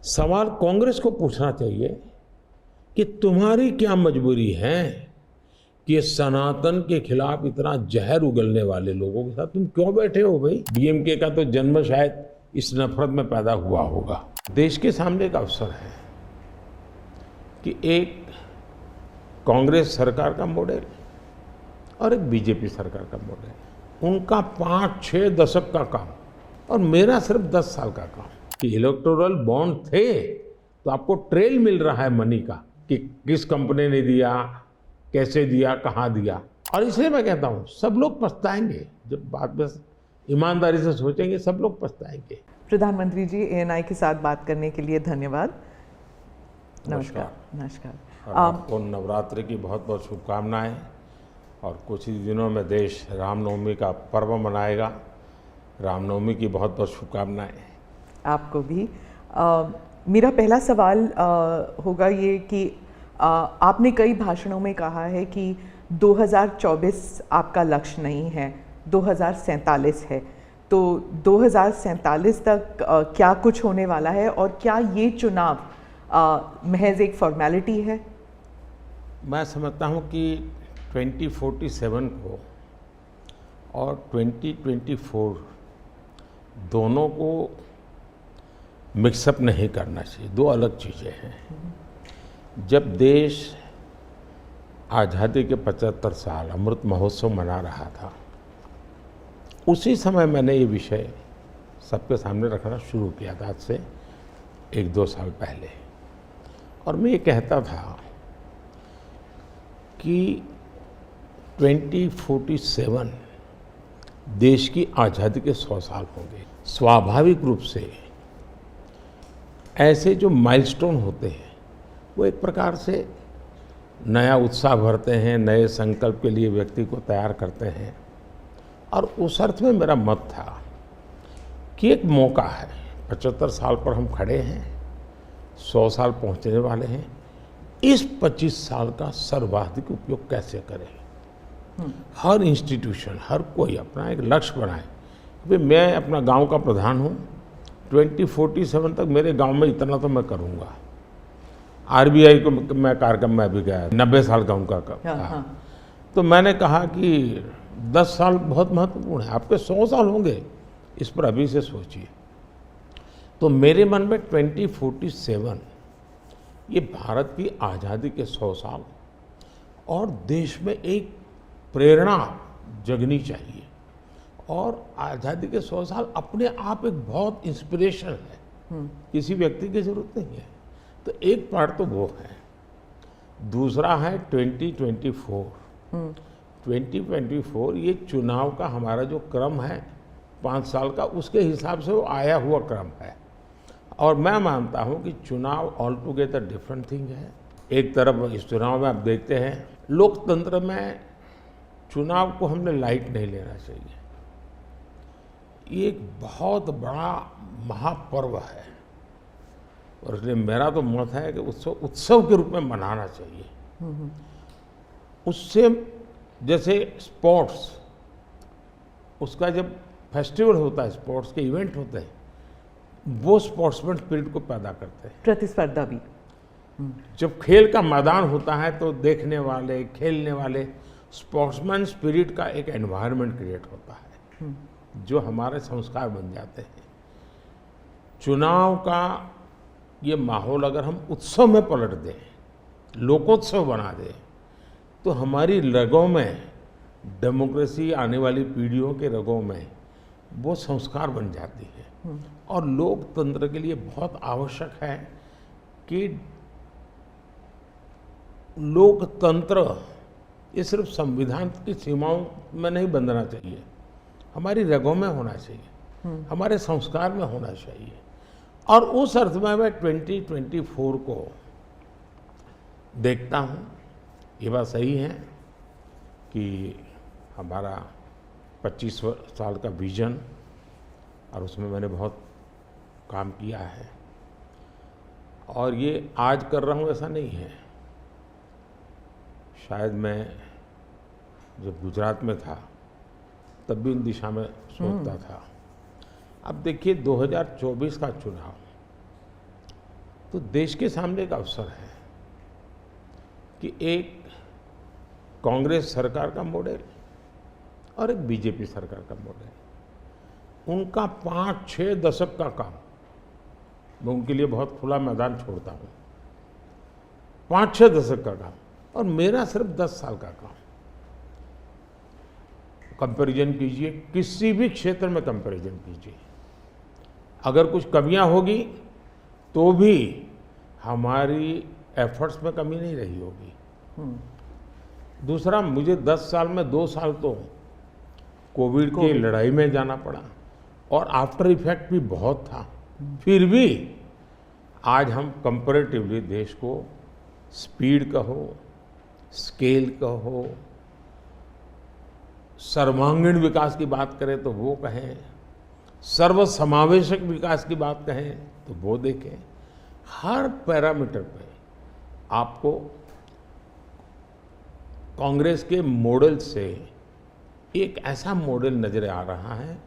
सवाल कांग्रेस को पूछना चाहिए कि तुम्हारी क्या मजबूरी है कि सनातन के खिलाफ इतना जहर उगलने वाले लोगों के साथ तुम क्यों बैठे हो भाई। डीएमके का तो जन्म शायद इस नफरत में पैदा हुआ होगा। देश के सामने एक अवसर है कि एक कांग्रेस सरकार का मॉडल और एक बीजेपी सरकार का मॉडल, उनका 5-6 दशक का काम और मेरा सिर्फ 10 साल का काम। कि इलेक्टोरल बॉन्ड थे तो आपको ट्रेल मिल रहा है मनी का कि किस कंपनी ने दिया, कैसे दिया, कहाँ दिया। और इसलिए मैं कहता हूँ सब लोग पछताएंगे जब बात बस ईमानदारी से सोचेंगे, सब लोग पछताएंगे। प्रधानमंत्री जी, एएनआई के साथ बात करने के लिए धन्यवाद। नमस्कार। और आपको नवरात्रि की बहुत बहुत शुभकामनाएं। और कुछ ही दिनों में देश रामनवमी का पर्व मनाएगा। रामनवमी की बहुत बहुत शुभकामनाएं। आपको भी। मेरा पहला सवाल होगा ये कि आपने कई भाषणों में कहा है कि 2024 आपका लक्ष्य नहीं है, 2047 है। तो 2047 तक क्या कुछ होने वाला है और क्या ये चुनाव महज एक फॉर्मेलिटी है? मैं समझता हूँ कि 2047 को और 2024 दोनों को मिक्सअप नहीं करना चाहिए, दो अलग चीज़ें हैं। जब देश आज़ादी के 75 साल अमृत महोत्सव मना रहा था, उसी समय मैंने ये विषय सबके सामने रखना शुरू किया था, आज से 1-2 साल पहले। और मैं ये कहता था कि 2047 देश की आज़ादी के 100 साल होंगे। स्वाभाविक रूप से ऐसे जो माइलस्टोन होते हैं वो एक प्रकार से नया उत्साह भरते हैं, नए संकल्प के लिए व्यक्ति को तैयार करते हैं। और उस अर्थ में मेरा मत था कि एक मौका है, 75 साल पर हम खड़े हैं, 100 साल पहुंचने वाले हैं, इस 25 साल का सर्वाधिक उपयोग कैसे करें। हर इंस्टीट्यूशन, हर कोई अपना एक लक्ष्य बनाए कि मैं अपना गांव का प्रधान हूं, 2047 तक मेरे गांव में इतना तो मैं करूंगा। आरबीआई को मैं कार्यक्रम में भी गया, 90 साल का उनका था। तो मैंने कहा कि 10 साल बहुत महत्वपूर्ण है, आपके 100 साल होंगे, इस पर अभी से सोचिए। तो मेरे मन में 2047 ये भारत की आज़ादी के 100 साल और देश में एक प्रेरणा जगनी चाहिए। और आज़ादी के 100 साल अपने आप एक बहुत इंस्पिरेशन है, किसी व्यक्ति की जरूरत नहीं है। तो एक पार्ट तो वो है। दूसरा है 2024। 2024 ये चुनाव का हमारा जो क्रम है 5 साल का, उसके हिसाब से वो आया हुआ क्रम है। और मैं मानता हूँ कि चुनाव ऑल टुगेदर डिफरेंट थिंग है। एक तरफ इस चुनाव में आप देखते हैं, लोकतंत्र में चुनाव को हमने लाइट नहीं लेना चाहिए। ये एक बहुत बड़ा महापर्व है और इसलिए मेरा तो मत है कि उत्सव के रूप में मनाना चाहिए। उससे जैसे स्पोर्ट्स, उसका जब फेस्टिवल होता है, स्पोर्ट्स के इवेंट होते हैं, वो स्पोर्ट्समैन स्पिरिट को पैदा करते हैं। प्रतिस्पर्धा भी। जब खेल का मैदान होता है तो देखने वाले, खेलने वाले, स्पोर्ट्समैन स्पिरिट का एक एनवायरनमेंट क्रिएट होता है जो हमारे संस्कार बन जाते हैं। चुनाव का ये माहौल अगर हम उत्सव में पलट दें, लोकोत्सव बना दें, तो हमारी रगों में, डेमोक्रेसी आने वाली पीढ़ियों के रगों में वो संस्कार बन जाती है। और लोकतंत्र के लिए बहुत आवश्यक है कि लोकतंत्र ये सिर्फ संविधान की सीमाओं में नहीं बंधना चाहिए, हमारी रगों में होना चाहिए, हमारे संस्कार में होना चाहिए। और उस अर्थ में मैं 2024 को देखता हूँ। ये बात सही है कि हमारा 25 साल का विजन, और उसमें मैंने बहुत काम किया है। और ये आज कर रहा हूँ ऐसा नहीं है। शायद मैं जब गुजरात में था तब भी उन दिशा में सोचता था। अब देखिए 2024 का चुनाव तो देश के सामने एक अवसर है कि एक कांग्रेस सरकार का मॉडल और एक बीजेपी सरकार का मॉडल, उनका 5-6 दशक का काम, मैं उनके लिए बहुत खुला मैदान छोड़ता हूँ, 5-6 दशक का काम और मेरा सिर्फ 10 साल का काम। कंपैरिजन कीजिए, किसी भी क्षेत्र में कंपैरिजन कीजिए, अगर कुछ कमियां होगी तो भी हमारी एफर्ट्स में कमी नहीं रही होगी। दूसरा, मुझे 10 साल में 2 साल तो कोविड की लड़ाई में जाना पड़ा और आफ्टर इफेक्ट भी बहुत था, फिर भी आज हम कंपैरेटिवली देश को स्पीड कहो, स्केल कहो, सर्वांगीण विकास की बात करें तो वो कहें, सर्वसमावेशक विकास की बात कहें तो वो देखें, हर पैरामीटर पे आपको कांग्रेस के मॉडल से एक ऐसा मॉडल नजर आ रहा है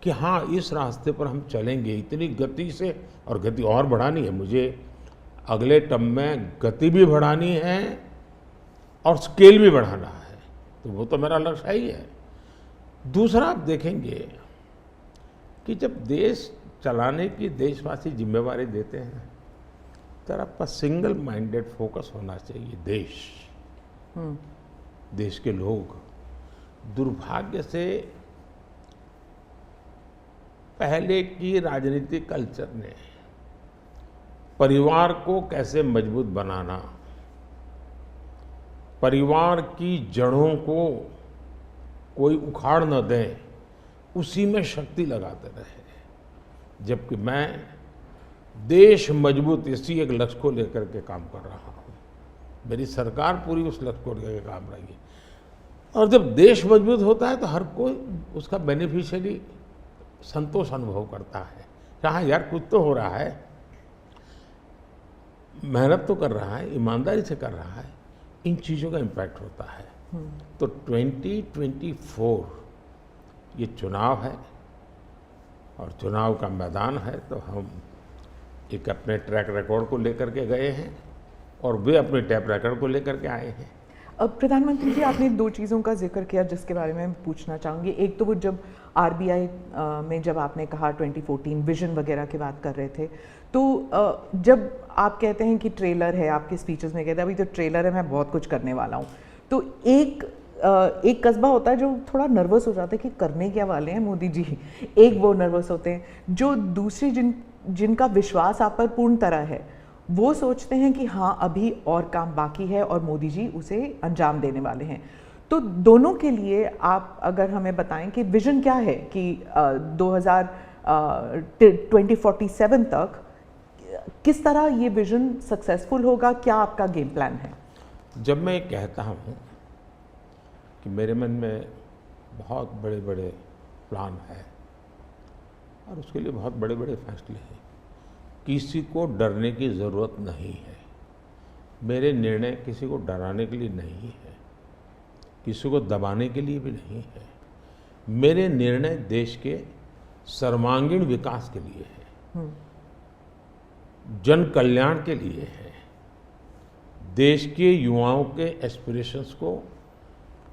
कि हाँ, इस रास्ते पर हम चलेंगे इतनी गति से, और गति और बढ़ानी है मुझे, अगले टर्म में गति भी बढ़ानी है और स्केल भी बढ़ाना है, तो वो तो मेरा लक्ष्य ही है। दूसरा, आप देखेंगे कि जब देश चलाने की देशवासी जिम्मेवारी देते हैं तो आपका सिंगल माइंडेड फोकस होना चाहिए। देश के लोग दुर्भाग्य से पहले की राजनीतिक कल्चर ने परिवार को कैसे मजबूत बनाना, परिवार की जड़ों को कोई उखाड़ न दे, उसी में शक्ति लगाते रहे, जबकि मैं देश मजबूत इसी एक लक्ष्य को लेकर के काम कर रहा हूँ। मेरी सरकार पूरी उस लक्ष्य को लेकर के काम रही है, और जब देश मजबूत होता है तो हर कोई उसका बेनिफिशियरी संतोष अनुभव करता है। कहाँ यार, कुछ तो हो रहा है, मेहनत तो कर रहा है, ईमानदारी से कर रहा है, इन चीज़ों का इम्पैक्ट होता है। तो 2024 ये चुनाव है और चुनाव का मैदान है, तो हम एक अपने ट्रैक रिकॉर्ड को लेकर के गए हैं और वे अपने ट्रैक रिकॉर्ड को लेकर के आए हैं। अब प्रधानमंत्री जी, आपने 2 चीज़ों का जिक्र किया जिसके बारे में पूछना चाहूँगी। एक तो वो जब आरबीआई में जब आपने कहा 2014 विजन वगैरह की बात कर रहे थे, तो जब आप कहते हैं कि ट्रेलर है, आपके स्पीचेस में कहते हैं अभी तो ट्रेलर है, मैं बहुत कुछ करने वाला हूँ, तो एक कस्बा होता है जो थोड़ा नर्वस हो जाता है कि करने क्या वाले हैं मोदी जी। एक वो नर्वस होते हैं, जो दूसरे जिनका विश्वास आप पर पूर्ण तरह है, वो सोचते हैं कि हाँ, अभी और काम बाकी है और मोदी जी उसे अंजाम देने वाले हैं। तो दोनों के लिए आप अगर हमें बताएं कि विजन क्या है कि 2047 तक किस तरह ये विजन सक्सेसफुल होगा, क्या आपका गेम प्लान है? जब मैं कहता हूँ कि मेरे मन में बहुत बड़े बड़े प्लान है और उसके लिए बहुत बड़े बड़े फैसले हैं, किसी को डरने की ज़रूरत नहीं है। मेरे निर्णय किसी को डराने के लिए नहीं है, किसी को दबाने के लिए भी नहीं है। मेरे निर्णय देश के सर्वांगीण विकास के लिए है, जन कल्याण के लिए है, देश के युवाओं के एस्पिरेशंस को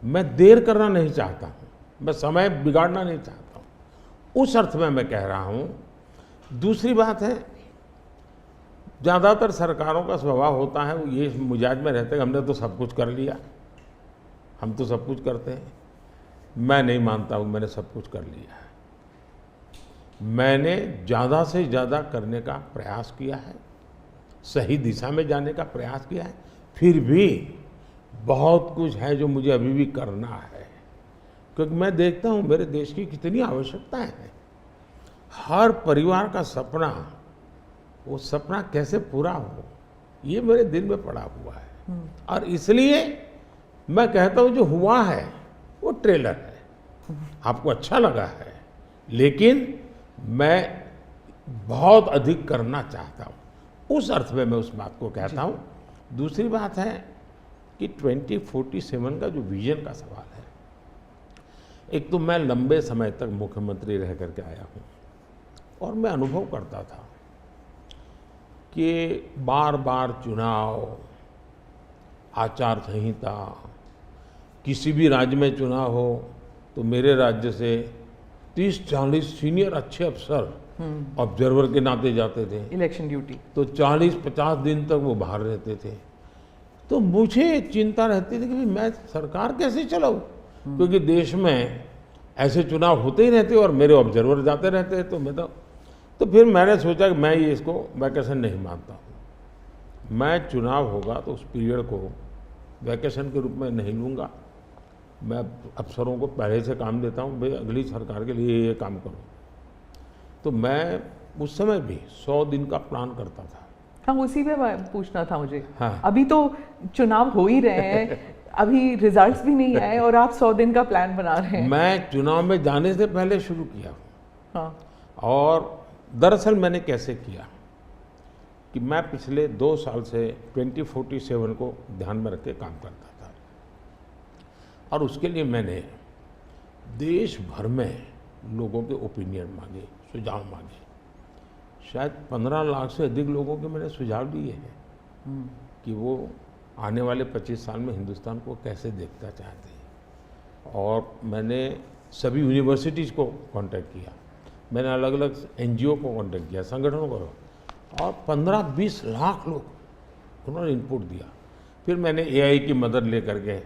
मैं देर करना नहीं चाहता हूँ, मैं समय बिगाड़ना नहीं चाहता हूँ, उस अर्थ में मैं कह रहा हूँ। दूसरी बात है, ज़्यादातर सरकारों का स्वभाव होता है वो ये मिजाज में रहते हैं हमने तो सब कुछ कर लिया, हम तो सब कुछ करते हैं। मैं नहीं मानता हूँ मैंने सब कुछ कर लिया है। मैंने ज़्यादा से ज़्यादा करने का प्रयास किया है, सही दिशा में जाने का प्रयास किया है, फिर भी बहुत कुछ है जो मुझे अभी भी करना है, क्योंकि मैं देखता हूँ मेरे देश की कितनी आवश्यकताएं हैं। हर परिवार का सपना, वो सपना कैसे पूरा हो, ये मेरे दिल में पड़ा हुआ है। और इसलिए मैं कहता हूँ जो हुआ है वो ट्रेलर है, आपको अच्छा लगा है, लेकिन मैं बहुत अधिक करना चाहता हूँ, उस अर्थ में मैं उस बात को कहता हूँ। दूसरी बात है कि 2047 का जो विजन का सवाल है, एक तो मैं लंबे समय तक मुख्यमंत्री रह करके आया हूँ और मैं अनुभव करता था कि बार बार चुनाव, आचार संहिता, किसी भी राज्य में चुनाव हो तो मेरे राज्य से 30-40 सीनियर अच्छे अफसर ऑब्जर्वर के नाते जाते थे, इलेक्शन ड्यूटी। तो 40-50 दिन तक वो बाहर रहते थे। तो मुझे चिंता रहती थी कि मैं सरकार कैसे चलाऊं, क्योंकि देश में ऐसे चुनाव होते ही रहते और मेरे ऑब्जर्वर जाते रहते हैं। तो फिर मैंने सोचा कि मैं ये इसको वैकेशन नहीं मानता हूँ। मैं चुनाव होगा तो उस पीरियड को वैकेशन के रूप में नहीं लूँगा। मैं अफसरों को पहले से काम देता हूँ, भाई अगली सरकार के लिए ये काम करो। तो मैं उस समय भी 100 दिन का प्लान करता था। हाँ, उसी पे पूछना था मुझे। हाँ। अभी तो चुनाव हो ही रहे हैं, अभी रिजल्ट्स भी नहीं आए और आप 100 दिन का प्लान बना रहे हैं। मैं चुनाव में जाने से पहले शुरू किया। हाँ। और दरअसल मैंने कैसे किया कि मैं पिछले 2 साल से 2047 को ध्यान में रख के काम करता था, और उसके लिए मैंने देश भर में लोगों के ओपिनियन मांगे, सुझाव मांगे। शायद 15 लाख से अधिक लोगों के मैंने सुझाव दिए हैं कि वो आने वाले 25 साल में हिंदुस्तान को कैसे देखना चाहते हैं। और मैंने सभी यूनिवर्सिटीज़ को कांटेक्ट किया, मैंने अलग अलग एनजीओ को कांटेक्ट किया, संगठनों को, और 15-20 लाख लोग उन्होंने इनपुट दिया। फिर मैंने एआई की मदद लेकर के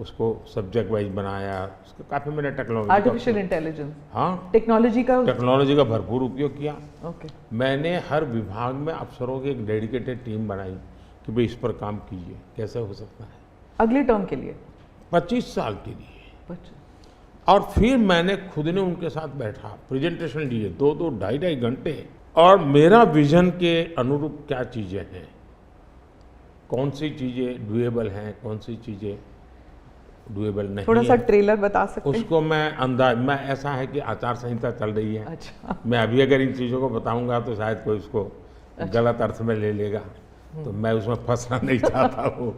उसको सब्जेक्ट वाइज बनाया। उसका काफ़ी मैंने टेक्नोलॉजी, आर्टिफिशियल इंटेलिजेंस, हाँ, टेक्नोलॉजी का भरपूर उपयोग किया। ओके। मैंने हर विभाग में अफसरों की एक डेडिकेटेड टीम बनाई कि भाई इस पर काम कीजिए, कैसे हो सकता है अगले टर्म के लिए, 25 साल के लिए। और फिर मैंने खुद ने उनके साथ बैठा, प्रेजेंटेशन दिए 2-2, 2.5 घंटे, और मेरा विजन के अनुरूप क्या चीज़ें हैं, कौन सी चीज़ें डुएबल हैं, कौन सी चीज़ें डुएबल नहीं। थोड़ा सा ट्रेलर बता सकते हैं? उसको मैं ऐसा है कि आचार संहिता चल रही है। अच्छा। मैं अभी अगर इन चीज़ों को बताऊंगा तो शायद कोई उसको गलत अर्थ में ले लेगा, तो मैं उसमें फंसना नहीं चाहता हूँ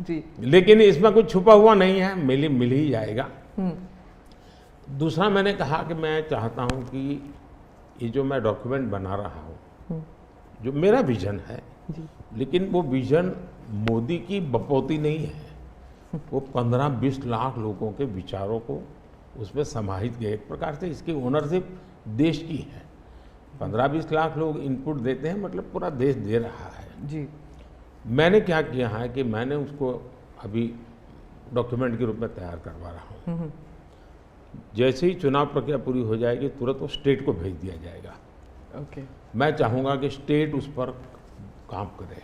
जी। लेकिन इसमें कुछ छुपा हुआ नहीं है, मिल ही जाएगा। दूसरा मैंने कहा कि मैं चाहता हूँ कि ये जो मैं डॉक्यूमेंट बना रहा हूँ, जो मेरा विजन है, लेकिन वो विजन मोदी की बपौती नहीं है, वो 15-20 लाख लोगों के विचारों को उसमें समाहित किया। एक प्रकार से इसकी ओनरशिप देश की है। 15-20 लाख लोग इनपुट देते हैं, मतलब पूरा देश दे रहा है जी। मैंने क्या किया है कि मैंने उसको अभी डॉक्यूमेंट के रूप में तैयार करवा रहा हूँ। जैसे ही चुनाव प्रक्रिया पूरी हो जाएगी तुरंत वो स्टेट को भेज दिया जाएगा। ओके। मैं चाहूँगा कि स्टेट उस पर काम करे।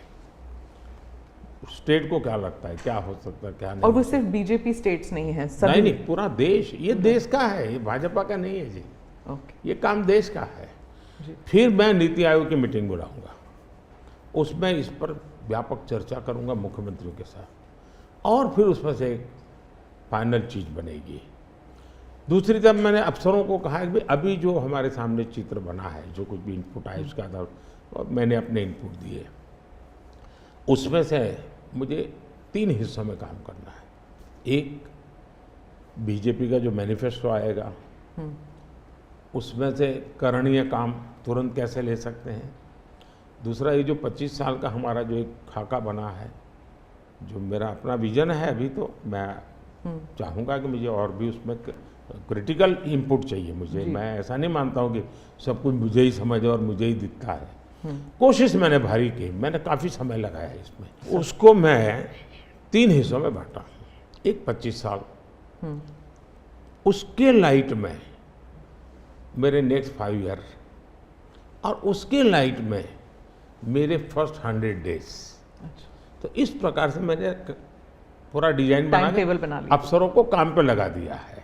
स्टेट को क्या लगता है, क्या हो सकता है, क्या नहीं। और वो सिर्फ बीजेपी स्टेट्स नहीं है, सभी। नहीं, पूरा देश, ये देश का है, ये भाजपा का नहीं है जी। ओके। ये काम देश का है जी। फिर मैं नीति आयोग की मीटिंग बुलाऊंगा, उसमें इस पर व्यापक चर्चा करूंगा मुख्यमंत्रियों के साथ, और फिर उसमें से एक फाइनल चीज़ बनेगी। दूसरी तरफ मैंने अफसरों को कहा कि अभी जो हमारे सामने चित्र बना है, जो कुछ भी इनपुट आए उसके आधार पर मैंने अपने इनपुट दिए, उसमें से मुझे 3 हिस्सों में काम करना है। एक, बीजेपी का जो मैनिफेस्टो आएगा उसमें से करणीय काम तुरंत कैसे ले सकते हैं। दूसरा, ये जो 25 साल का हमारा जो एक खाका बना है, जो मेरा अपना विजन है, अभी तो मैं चाहूँगा कि मुझे और भी उसमें क्रिटिकल इनपुट चाहिए मुझे। मैं ऐसा नहीं मानता हूँ कि सब कुछ मुझे ही समझ और मुझे ही दिखता है। कोशिश मैंने भारी की, मैंने काफ़ी समय लगाया इसमें। उसको मैं 3 हिस्सों में बांटा। एक 25 साल, उसके लाइट में मेरे नेक्स्ट 5 ईयर, और उसके लाइट में मेरे फर्स्ट 100 डेज। तो इस प्रकार से मैंने पूरा डिजाइन बना के अफसरों को काम पे लगा दिया है,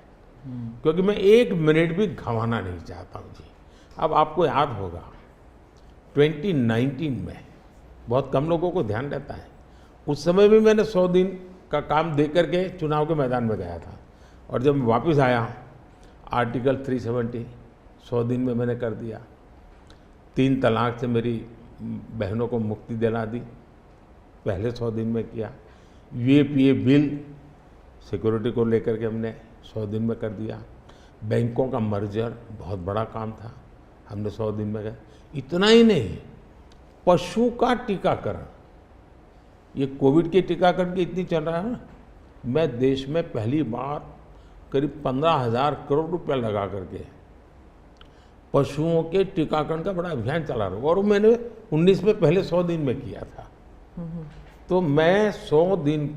क्योंकि मैं 1 मिनट भी गंवाना नहीं चाहता हूँ जी। अब आपको याद होगा 2019 में बहुत कम लोगों को ध्यान रहता है, उस समय भी मैंने 100 दिन का काम दे करके चुनाव के मैदान में गया था, और जब मैं वापस आया आर्टिकल 370 100 दिन में मैंने कर दिया। 3 तलाक से मेरी बहनों को मुक्ति दिला दी, पहले 100 दिन में किया। यूएपीए बिल सिक्योरिटी को लेकर के हमने 100 दिन में कर दिया। बैंकों का मर्जर बहुत बड़ा काम था, हमने 100 दिन में किया। इतना ही नहीं, पशु का टीकाकरण, ये कोविड के टीकाकरण की इतनी चल रहा है ना, मैं देश में पहली बार करीब 15,000 करोड़ रुपया लगा करके पशुओं के टीकाकरण का बड़ा अभियान चला रहा हूँ, और वो मैंने 19 में पहले 100 दिन में किया था। तो मैं 100 दिन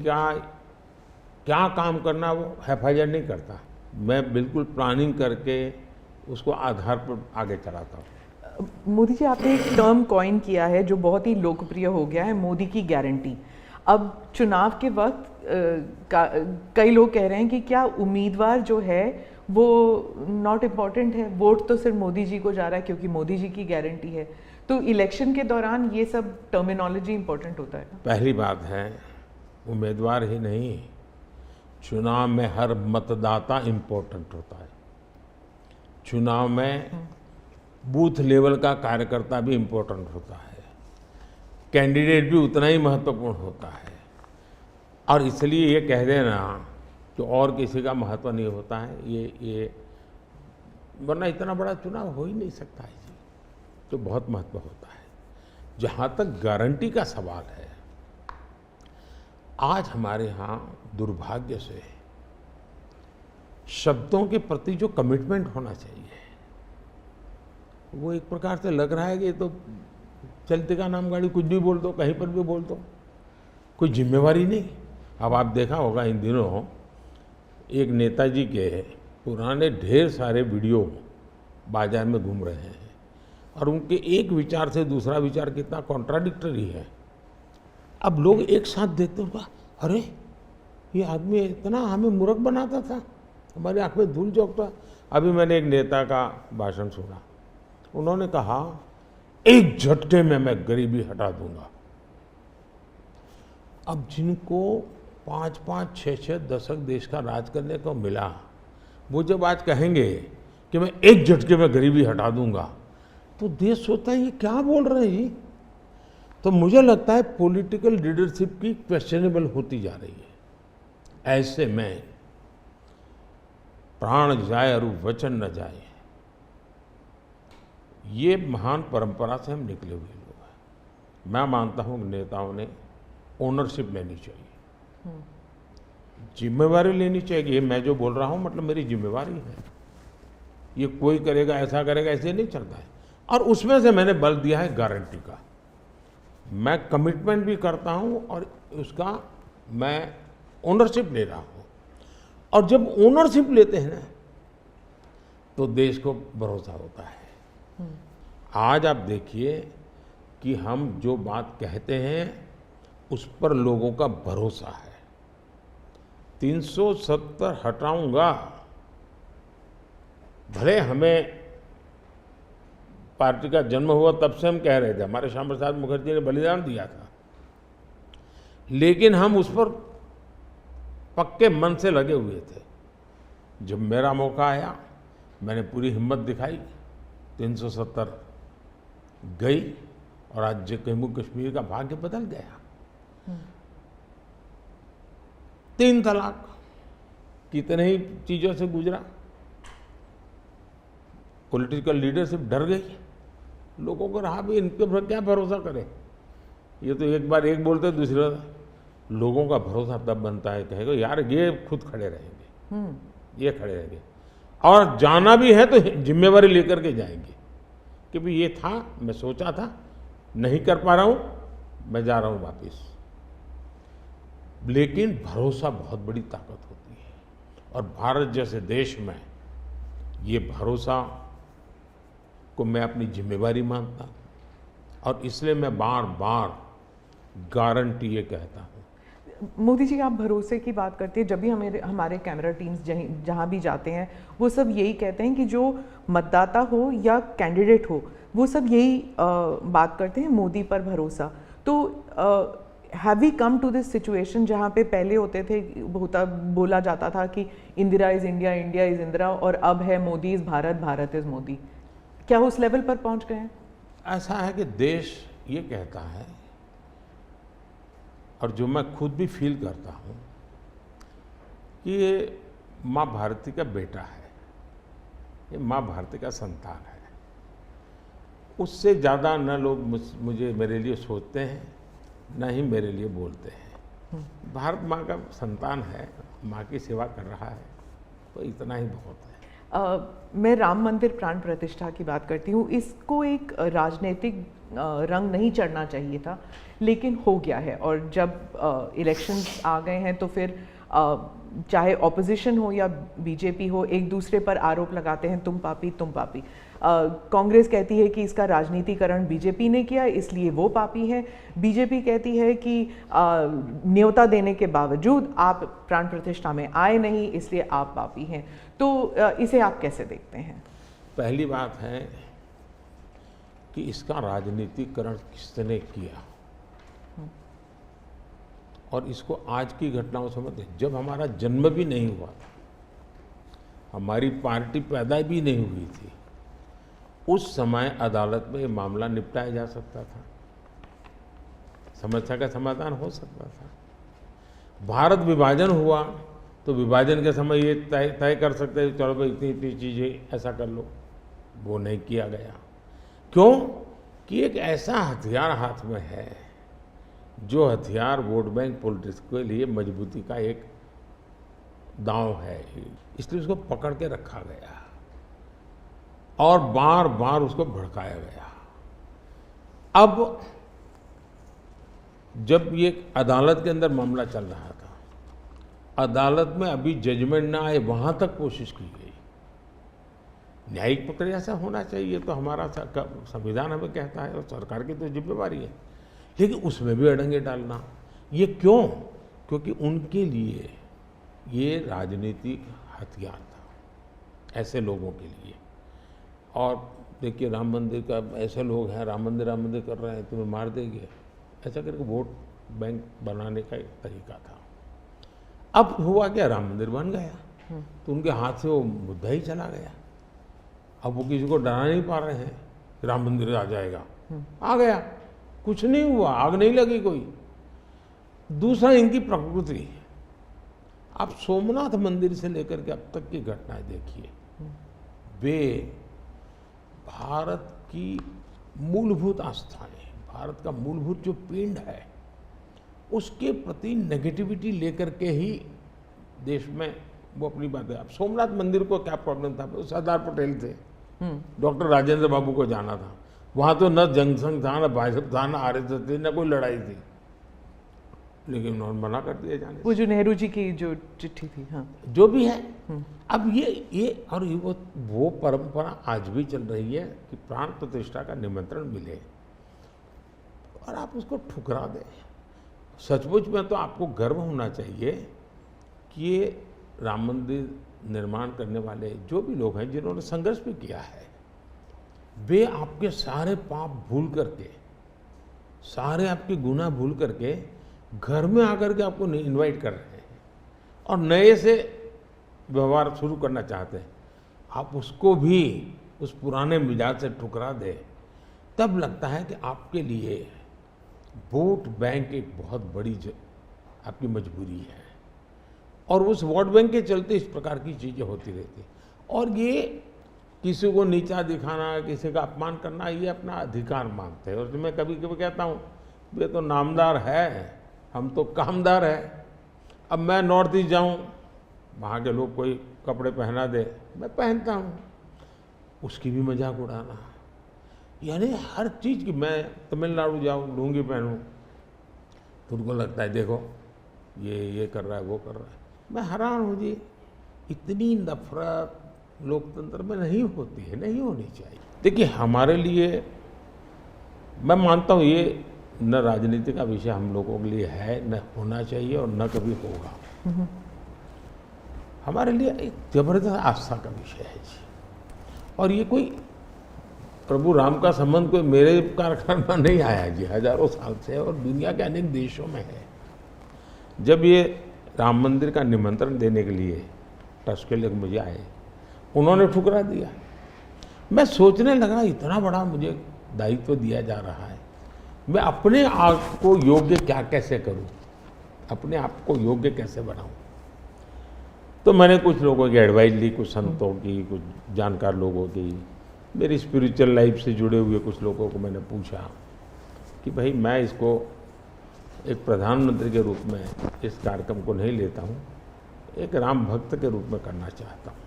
क्या काम करना वो हैफाजत नहीं करता, मैं बिल्कुल प्लानिंग करके उसको आधार पर आगे चलाता हूँ। मोदी जी, आपने एक टर्म कॉइन किया है जो बहुत ही लोकप्रिय हो गया है, मोदी की गारंटी। अब चुनाव के वक्त कई लोग कह रहे हैं कि क्या उम्मीदवार जो है वो नॉट इम्पॉर्टेंट है, वोट तो सिर्फ मोदी जी को जा रहा है क्योंकि मोदी जी की गारंटी है। तो इलेक्शन के दौरान ये सब टर्मिनोलॉजी इम्पोर्टेंट होता है। पहली बात है, उम्मीदवार ही नहीं, चुनाव में हर मतदाता इम्पोर्टेंट होता है। चुनाव में बूथ लेवल का कार्यकर्ता भी इम्पोर्टेंट होता है, कैंडिडेट भी उतना ही महत्वपूर्ण होता है। और इसलिए ये कह देना कि और किसी का महत्व नहीं होता है, ये वरना इतना बड़ा चुनाव हो ही नहीं सकता है जी, तो बहुत महत्व होता है। जहाँ तक गारंटी का सवाल है, आज हमारे यहाँ दुर्भाग्य से शब्दों के प्रति जो कमिटमेंट होना चाहिए वो एक प्रकार से लग रहा है कि ये तो चलते का नाम गाड़ी, कुछ भी बोल दो, कहीं पर भी बोल दो, कोई जिम्मेवारी नहीं। अब आप देखा होगा इन दिनों एक नेताजी के पुराने ढेर सारे वीडियो बाजार में घूम रहे हैं, और उनके एक विचार से दूसरा विचार कितना कॉन्ट्राडिक्टरी है। अब लोग एक साथ देखते होगा, अरे ये आदमी इतना हमें मूर्ख बनाता था, हमारी आंख में धूल झोंकता। अभी मैंने एक नेता का भाषण सुना, उन्होंने कहा एक झटके में मैं गरीबी हटा दूंगा। अब जिनको 5-5, 6-6 दशक देश का राज करने को मिला, वो जब आज कहेंगे कि मैं एक झटके में गरीबी हटा दूंगा, तो देश सोचता है ये क्या बोल रहे हैं जी। तो मुझे लगता है पॉलिटिकल लीडरशिप की क्वेश्चनेबल होती जा रही है। ऐसे में प्राण जाए और वचन न जाए, ये महान परंपरा से हम निकले हुए लोग हैं। मैं मानता हूँ नेताओं ने ओनरशिप लेनी चाहिए, जिम्मेवारी लेनी चाहिए। ये मैं जो बोल रहा हूँ मतलब मेरी जिम्मेवारी है, ये कोई करेगा ऐसा करेगा ऐसे नहीं चलता है। और उसमें से मैंने बल दिया है गारंटी का, मैं कमिटमेंट भी करता हूँ और उसका मैं ओनरशिप ले रहा हूँ। और जब ओनरशिप लेते हैं ना तो देश को भरोसा होता है। आज आप देखिए कि हम जो बात कहते हैं उस पर लोगों का भरोसा है। 370 हटाऊंगा, भले हमें पार्टी का जन्म हुआ तब से हम कह रहे थे, हमारे श्यामा प्रसाद मुखर्जी ने बलिदान दिया था, लेकिन हम उस पर पक्के मन से लगे हुए थे। जब मेरा मौका आया मैंने पूरी हिम्मत दिखाई, 370 गई, और आज जम्मू कश्मीर का भाग्य बदल गया। 3 तलाक कितने ही चीजों से गुजरा, पॉलिटिकल लीडरशिप डर गई, लोगों को रहा भी इन पर क्या भरोसा करें। ये तो एक बार एक बोलते दूसरे लोगों का भरोसा तब बनता है, कहेगा यार ये खुद खड़े रहेंगे, ये खड़े रहेंगे, और जाना भी है तो जिम्मेवारी लेकर के जाएंगे कि भाई ये था, मैं सोचा था, नहीं कर पा रहा हूं, मैं जा रहा हूं वापिस। लेकिन भरोसा बहुत बड़ी ताकत होती है, और भारत जैसे देश में ये भरोसा को मैं अपनी जिम्मेवारी मानता हूं, और इसलिए मैं बार बार गारंटी ये कहता हूं। मोदी जी, आप भरोसे की बात करते हैं, जब भी हमारे कैमरा टीम्स जहाँ भी जाते हैं वो सब यही कहते हैं कि जो मतदाता हो या कैंडिडेट हो वो सब यही बात करते हैं, मोदी पर भरोसा। तो have we come to this situation जहाँ पे पहले होते थे, बोला जाता था कि Indira is India, India is Indira, और अब है मोदी इज़ भारत, भारत इज़ मोदी। क्या उस लेवल पर पहुँच गए हैं? ऐसा है कि देश ये कहता है, और जो मैं खुद भी फील करता हूँ, कि ये माँ भारती का बेटा है, ये माँ भारती का संतान है। उससे ज़्यादा न लोग मुझे मेरे लिए सोचते हैं, न ही मेरे लिए बोलते हैं। भारत माँ का संतान है, माँ की सेवा कर रहा है, तो इतना ही बहुत है। मैं राम मंदिर प्राण प्रतिष्ठा की बात करती हूँ। इसको एक राजनीतिक रंग नहीं चढ़ना चाहिए था, लेकिन हो गया है। और जब इलेक्शंस आ गए हैं तो फिर चाहे ऑपोजिशन हो या बीजेपी हो, एक दूसरे पर आरोप लगाते हैं, तुम पापी तुम पापी। कांग्रेस कहती है कि इसका राजनीतिकरण बीजेपी ने किया, इसलिए वो पापी है। बीजेपी कहती है कि न्योता देने के बावजूद आप प्राण प्रतिष्ठा में आए नहीं, इसलिए आप पापी हैं। तो इसे आप कैसे देखते हैं? पहली बात है कि इसका राजनीतिकरण किसने किया, और इसको आज की घटनाओं से मत, जब हमारा जन्म भी नहीं हुआ था, हमारी पार्टी पैदा भी नहीं हुई थी, उस समय अदालत में ये मामला निपटाया जा सकता था, समस्या का समाधान हो सकता था। भारत विभाजन हुआ तो विभाजन के समय ये तय कर सकते हैं, चलो भाई इतनी इतनी चीज़ें ऐसा कर लो, वो नहीं किया गया। क्यों? कि एक ऐसा हथियार हाथ में है, जो हथियार वोट बैंक पॉलिटिक्स के लिए मजबूती का एक दांव है, इसलिए उसको पकड़ के रखा गया और बार बार उसको भड़काया गया। अब जब ये अदालत के अंदर मामला चल रहा था, अदालत में अभी जजमेंट ना आए, वहां तक कोशिश की गई। न्यायिक प्रक्रिया से होना चाहिए, तो हमारा संविधान हमें कहता है और सरकार की तो जिम्मेवारी है, लेकिन उसमें भी अड़ंगे डालना, ये क्यों? क्योंकि उनके लिए ये राजनीतिक हथियार था, ऐसे लोगों के लिए। और देखिए राम मंदिर का, ऐसे लोग हैं राम मंदिर कर रहे हैं, तुम्हें मार देंगे, ऐसा करके वोट बैंक बनाने का एक तरीका था। अब हुआ क्या, राम मंदिर बन गया तो उनके हाथ से वो मुद्दा ही चला गया। अब वो किसी को डरा नहीं पा रहे हैं, राम मंदिर आ जाएगा, आ गया, कुछ नहीं हुआ, आग नहीं लगी कोई। दूसरा, इनकी प्रकृति, आप सोमनाथ मंदिर से लेकर के अब तक की घटनाएं देखिए, वे भारत की मूलभूत आस्थाएं, भारत का मूलभूत जो पिंड है, उसके प्रति नेगेटिविटी लेकर के ही देश में वो अपनी बातें। अब सोमनाथ मंदिर को क्या प्रॉब्लम था, सरदार पटेल थे, डॉक्टर राजेंद्र बाबू को जाना था, वहाँ तो न जनसंघ था, न भाजपा था, न आरएसएस थी, न कोई लड़ाई थी, लेकिन उन्होंने मना कर दिया जाने। वो जो नेहरू जी की जो चिट्ठी थी, हाँ, जो भी है, अब ये और वो परंपरा आज भी चल रही है कि प्राण प्रतिष्ठा का निमंत्रण मिले और आप उसको ठुकरा दें। सचमुच में तो आपको गर्व होना चाहिए कि ये राम मंदिर निर्माण करने वाले जो भी लोग हैं, जिन्होंने संघर्ष भी किया है, वे आपके सारे पाप भूल करके, सारे आपके गुनाह भूल करके घर में आकर के आपको इनवाइट कर रहे हैं और नए से व्यवहार शुरू करना चाहते हैं। आप उसको भी उस पुराने मिजाज से ठुकरा दें, तब लगता है कि आपके लिए वोट बैंक एक बहुत बड़ी आपकी मजबूरी है, और उस वोट बैंक के चलते इस प्रकार की चीज़ें होती रहती। और ये किसी को नीचा दिखाना, किसी का अपमान करना, ये अपना अधिकार मानते हैं। और मैं कभी कभी कहता हूँ, ये तो नामदार है, हम तो कामदार है। अब मैं नॉर्थ ईस्ट जाऊँ, वहाँ के लोग कोई कपड़े पहना दे, मैं पहनता हूँ, उसकी भी मजाक उड़ाना, यानी हर चीज़ की। मैं तमिलनाडु जाऊँ, लुंगी पहनूँ, तो उनको लगता है देखो ये कर रहा है, वो कर रहा है। मैं हैरान हूँ जी, इतनी नफरत लोकतंत्र में नहीं होती है, नहीं होनी चाहिए। देखिए हमारे लिए, मैं मानता हूँ ये न राजनीति का विषय हम लोगों के लिए है, न होना चाहिए और न कभी होगा। हमारे लिए एक जबरदस्त आस्था का विषय है जी। और ये कोई प्रभु राम का संबंध कोई मेरे कारखाने में नहीं आया जी, हजारों साल से, और दुनिया के अनेक देशों में है। जब ये राम मंदिर का निमंत्रण देने के लिए ट्रस्ट के लोग मुझे आए, उन्होंने ठुकरा दिया। मैं सोचने लगा, इतना बड़ा मुझे दायित्व दिया जा रहा है, मैं अपने आप को योग्य कैसे करूं, अपने आप को योग्य कैसे बनाऊं। तो मैंने कुछ लोगों की एडवाइस ली, कुछ संतों की, कुछ जानकार लोगों की, मेरी स्पिरिचुअल लाइफ से जुड़े हुए कुछ लोगों को मैंने पूछा कि भाई मैं इसको एक प्रधानमंत्री के रूप में इस कार्यक्रम को नहीं लेता हूँ, एक राम भक्त के रूप में करना चाहता हूँ,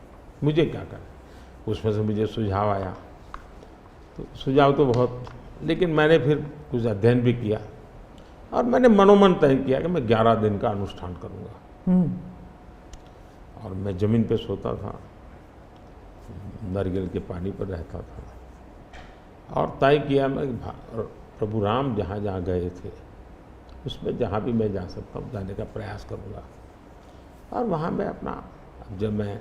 मुझे क्या करना। उसमें से मुझे सुझाव आया, तो सुझाव तो बहुत, लेकिन मैंने फिर कुछ अध्ययन भी किया और मैंने मनोमन तय किया कि मैं 11 दिन का अनुष्ठान करूँगा। और मैं ज़मीन पे सोता था, नारियल के पानी पर रहता था और तय किया मैं कि प्रभु राम जहाँ जहाँ गए थे उसमें जहाँ भी मैं जा सकता हूँ जाने का प्रयास करूँगा। और वहाँ मैं अपना, जब मैं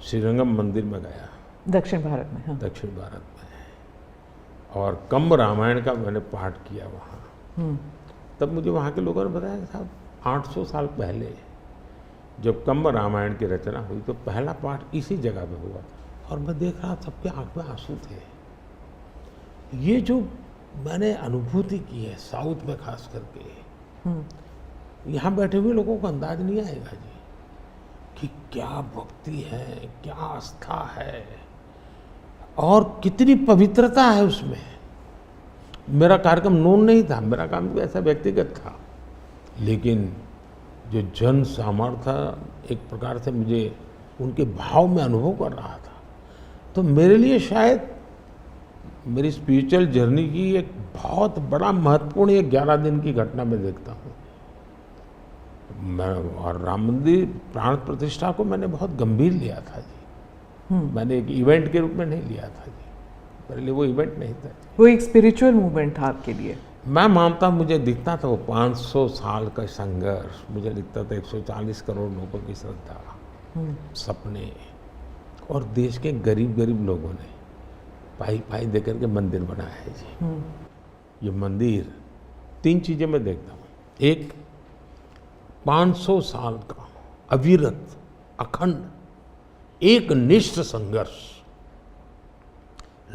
श्रीरंगम मंदिर में गया, दक्षिण भारत में, हाँ। दक्षिण भारत में, और कंब रामायण का मैंने पाठ किया वहाँ, तब मुझे वहाँ के लोगों ने बताया कि साहब 800 साल पहले जब कंब रामायण की रचना हुई तो पहला पाठ इसी जगह पे हुआ। और मैं देख रहा सबके आँख में आंसू थे। ये जो मैंने अनुभूति की है साउथ में खास करके, यहाँ बैठे हुए लोगों को अंदाज नहीं आएगा जी कि क्या भक्ति है, क्या आस्था है और कितनी पवित्रता है उसमें। मेरा कार्यक्रम नोन नहीं था, मेरा काम भी ऐसा व्यक्तिगत था, लेकिन जो जन सामर्थ्य एक प्रकार से मुझे उनके भाव में अनुभव कर रहा था, तो मेरे लिए शायद मेरी स्पिरिचुअल जर्नी की एक बहुत बड़ा महत्वपूर्ण ये 11 दिन की घटना मैं देखता हूँ। मैं और राम मंदिर प्राण प्रतिष्ठा को मैंने बहुत गंभीर लिया था जी। मैंने एक इवेंट के रूप में नहीं लिया था जी, मेरे लिए वो इवेंट नहीं था। वो एक स्पिरिचुअल मूवमेंट था आपके लिए? मैं मानता, मुझे दिखता था वो 500 साल का संघर्ष, मुझे दिखता था 140 करोड़ लोगों की श्रद्धा, सपने, और देश के गरीब गरीब लोगों ने पाई पाई दे करके मंदिर बनाया है जी। ये मंदिर 3 चीज़ें मैं देखता हूँ। एक, 500 साल का अविरत अखंड एक निष्ठ संघर्ष,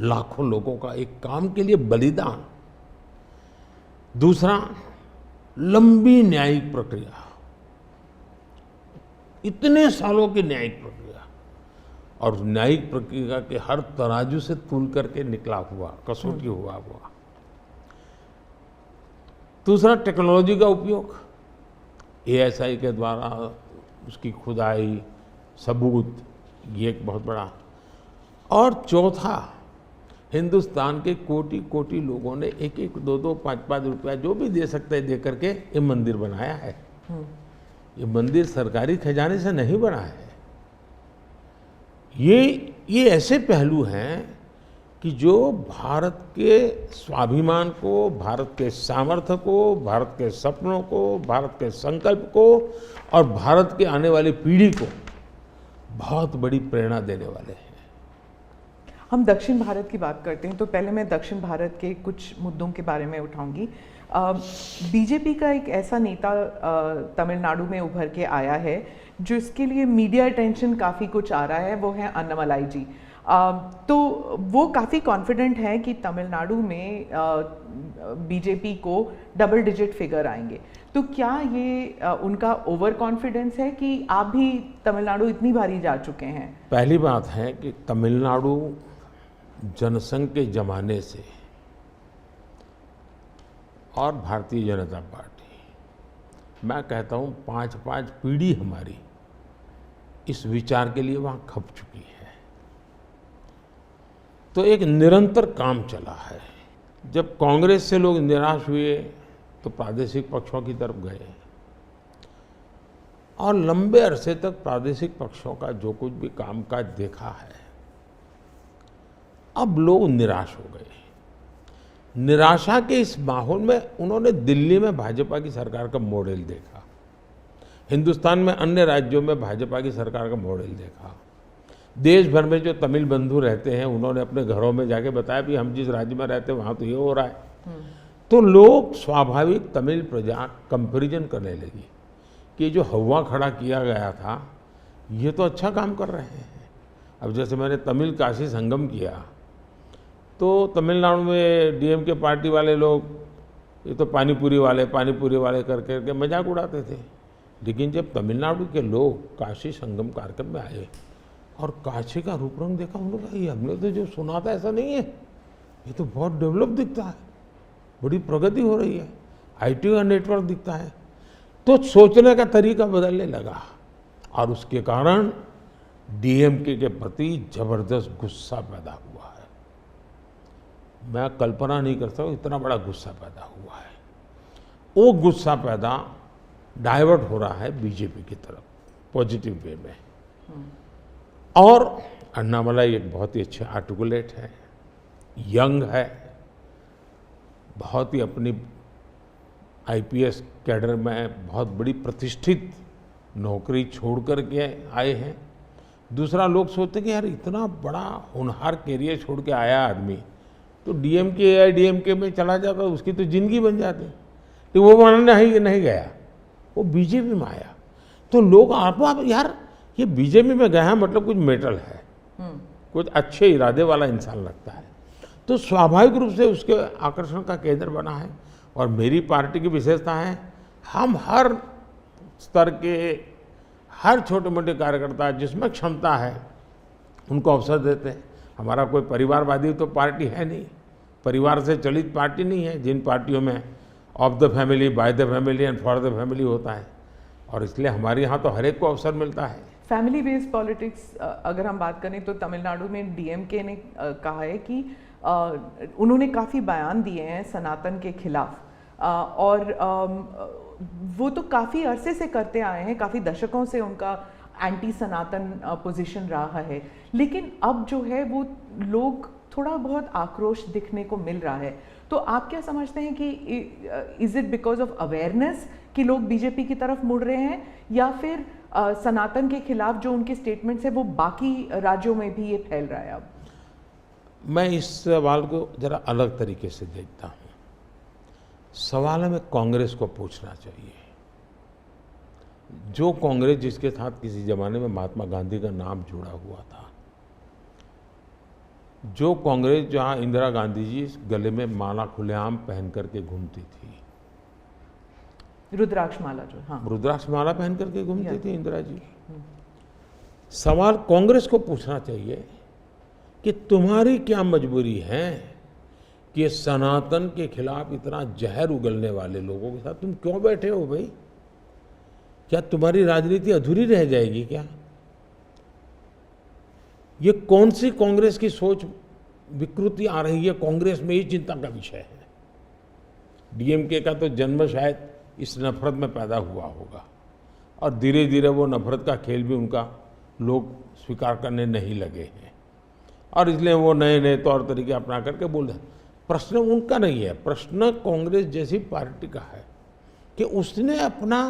लाखों लोगों का एक काम के लिए बलिदान। दूसरा, लंबी न्यायिक प्रक्रिया, इतने सालों की न्यायिक प्रक्रिया, और न्यायिक प्रक्रिया के हर तराजू से तूल करके निकला हुआ, कसौटी हुआ। दूसरा, टेक्नोलॉजी का उपयोग, ASI के द्वारा उसकी खुदाई, सबूत, ये एक बहुत बड़ा। और चौथा, हिंदुस्तान के कोटि कोटि लोगों ने 1-1, 2-2, 5-5 रुपया जो भी दे सकते हैं दे करके ये मंदिर बनाया है। ये मंदिर सरकारी खजाने से नहीं बना है। ये ऐसे पहलू हैं कि जो भारत के स्वाभिमान को, भारत के सामर्थ्य को, भारत के सपनों को, भारत के संकल्प को और भारत के आने वाली पीढ़ी को बहुत बड़ी प्रेरणा देने वाले हैं। हम दक्षिण भारत की बात करते हैं तो पहले मैं दक्षिण भारत के कुछ मुद्दों के बारे में उठाऊंगी। बीजेपी का एक ऐसा नेता तमिलनाडु में उभर के आया है जो इसके लिए मीडिया अटेंशन काफ़ी कुछ आ रहा है, वो है अन्नामलाई जी। तो वो काफ़ी कॉन्फिडेंट है कि तमिलनाडु में बीजेपी को डबल डिजिट फिगर आएंगे। तो क्या ये उनका ओवर कॉन्फिडेंस है कि आप भी तमिलनाडु इतनी बारी जा चुके हैं? पहली बात है कि तमिलनाडु जनसंघ के जमाने से और भारतीय जनता पार्टी, मैं कहता हूँ 5-5 पीढ़ी हमारी इस विचार के लिए वहाँ खप चुकी है। तो एक निरंतर काम चला है। जब कांग्रेस से लोग निराश हुए तो प्रादेशिक पक्षों की तरफ गए और लंबे अरसे तक प्रादेशिक पक्षों का जो कुछ भी कामकाज देखा है, अब लोग निराश हो गए। निराशा के इस माहौल में उन्होंने दिल्ली में भाजपा की सरकार का मॉडल देखा, हिंदुस्तान में अन्य राज्यों में भाजपा की सरकार का मॉडल देखा, देश भर में जो तमिल बंधु रहते हैं उन्होंने अपने घरों में जाके बताया भी हम जिस राज्य में रहते हैं वहाँ तो ये हो रहा है। तो लोग स्वाभाविक तमिल प्रजा कंपैरिजन करने लगी कि जो हवा खड़ा किया गया था ये तो अच्छा काम कर रहे हैं। अब जैसे मैंने तमिल काशी संगम किया तो तमिलनाडु में DMK पार्टी वाले लोग ये तो पानीपुरी वाले कर करके मजाक उड़ाते थे, लेकिन जब तमिलनाडु के लोग काशी संगम कार्यक्रम में आए और काशी का रूप रंग देखा, उन्होंने कहा ये हमने तो जो सुना था ऐसा नहीं है, ये तो बहुत डेवलप दिखता है, बड़ी प्रगति हो रही है, आईटी का नेटवर्क दिखता है। तो सोचने का तरीका बदलने लगा और उसके कारण डीएमके के प्रति जबरदस्त गुस्सा पैदा हुआ है। मैं कल्पना नहीं कर सकता इतना बड़ा गुस्सा पैदा हुआ है। वो गुस्सा पैदा डाइवर्ट हो रहा है बीजेपी की तरफ पॉजिटिव वे में। और अन्नामलाई एक बहुत ही अच्छे आर्टिकुलेट है, यंग है, बहुत ही अपनी आईपीएस कैडर में बहुत बड़ी प्रतिष्ठित नौकरी छोड़ कर के आए हैं। दूसरा, लोग सोचते कि यार इतना बड़ा होनहार कैरियर छोड़ के आया आदमी तो डीएमके एआईडीएमके में चला जाता उसकी तो जिंदगी बन जाती, तो वो मानने नहीं गया, वो बीजेपी में आया। तो लोग आप यार ये बीजेपी में गया मतलब कुछ मेटल है, कुछ अच्छे इरादे वाला इंसान लगता है, तो स्वाभाविक रूप से उसके आकर्षण का केंद्र बना है। और मेरी पार्टी की विशेषता है, हम हर स्तर के हर छोटे मोटे कार्यकर्ता जिसमें क्षमता है उनको अवसर देते हैं। हमारा कोई परिवारवादी तो पार्टी है नहीं, परिवार से चलित पार्टी नहीं है, जिन पार्टियों में of the family, by the family and for the family होता है। और इसलिए हमारे यहाँ तो हर एक को अवसर मिलता है। फैमिली बेस्ड पॉलिटिक्स अगर हम बात करें तो तमिलनाडु में डीएमके ने कहा है कि उन्होंने काफ़ी बयान दिए हैं सनातन के खिलाफ, और वो तो काफ़ी अरसे से करते आए हैं, काफ़ी दशकों से उनका एंटी सनातन पोजीशन रहा है। लेकिन अब जो है वो लोग थोड़ा बहुत आक्रोश दिखने को मिल रहा है। तो आप क्या समझते हैं कि is it because of awareness कि लोग बीजेपी की तरफ मुड़ रहे हैं, या फिर सनातन के खिलाफ जो उनके स्टेटमेंट्स है वो बाकी राज्यों में भी ये फैल रहा है? अब मैं इस सवाल को जरा अलग तरीके से देखता हूँ। सवाल हमें कांग्रेस को पूछना चाहिए। जो कांग्रेस जिसके साथ किसी जमाने में महात्मा गांधी का नाम जुड़ा हुआ था, जो कांग्रेस जहां इंदिरा गांधी जी गले में माला खुलेआम पहन करके घूमती थी, रुद्राक्ष माला, जो हाँ रुद्राक्ष माला पहन करके घूमती थी इंदिरा जी। सवाल कांग्रेस को पूछना चाहिए कि तुम्हारी क्या मजबूरी है कि सनातन के खिलाफ इतना जहर उगलने वाले लोगों के साथ तुम क्यों बैठे हो भाई? क्या तुम्हारी राजनीति अधूरी रह जाएगी क्या? ये कौन सी कांग्रेस की सोच विकृति आ रही है? कांग्रेस में ही चिंता का विषय है। डीएमके का तो जन्म शायद इस नफरत में पैदा हुआ होगा और धीरे धीरे वो नफरत का खेल भी उनका लोग स्वीकार करने नहीं लगे हैं और इसलिए वो नए नए तौर तरीके अपना करके बोल रहे हैं। प्रश्न उनका नहीं है, प्रश्न कांग्रेस जैसी पार्टी का है कि उसने अपना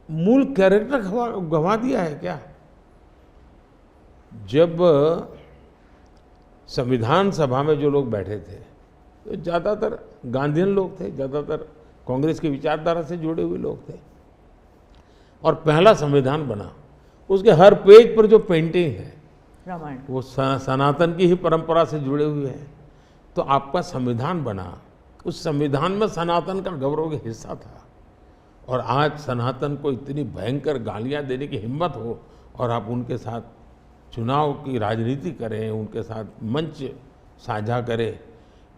मूल कैरेक्टर गंवा दिया है क्या? जब संविधान सभा में जो लोग बैठे थे तो ज़्यादातर गांधीयन लोग थे, ज़्यादातर कांग्रेस की विचारधारा से जुड़े हुए लोग थे और पहला संविधान बना, उसके हर पेज पर जो पेंटिंग है रामायण, वो सनातन की ही परंपरा से जुड़े हुए हैं। तो आपका संविधान बना, उस संविधान में सनातन का गौरव का हिस्सा था और आज सनातन को इतनी भयंकर गालियां देने की हिम्मत हो और आप उनके साथ चुनाव की राजनीति करें, उनके साथ मंच साझा करें।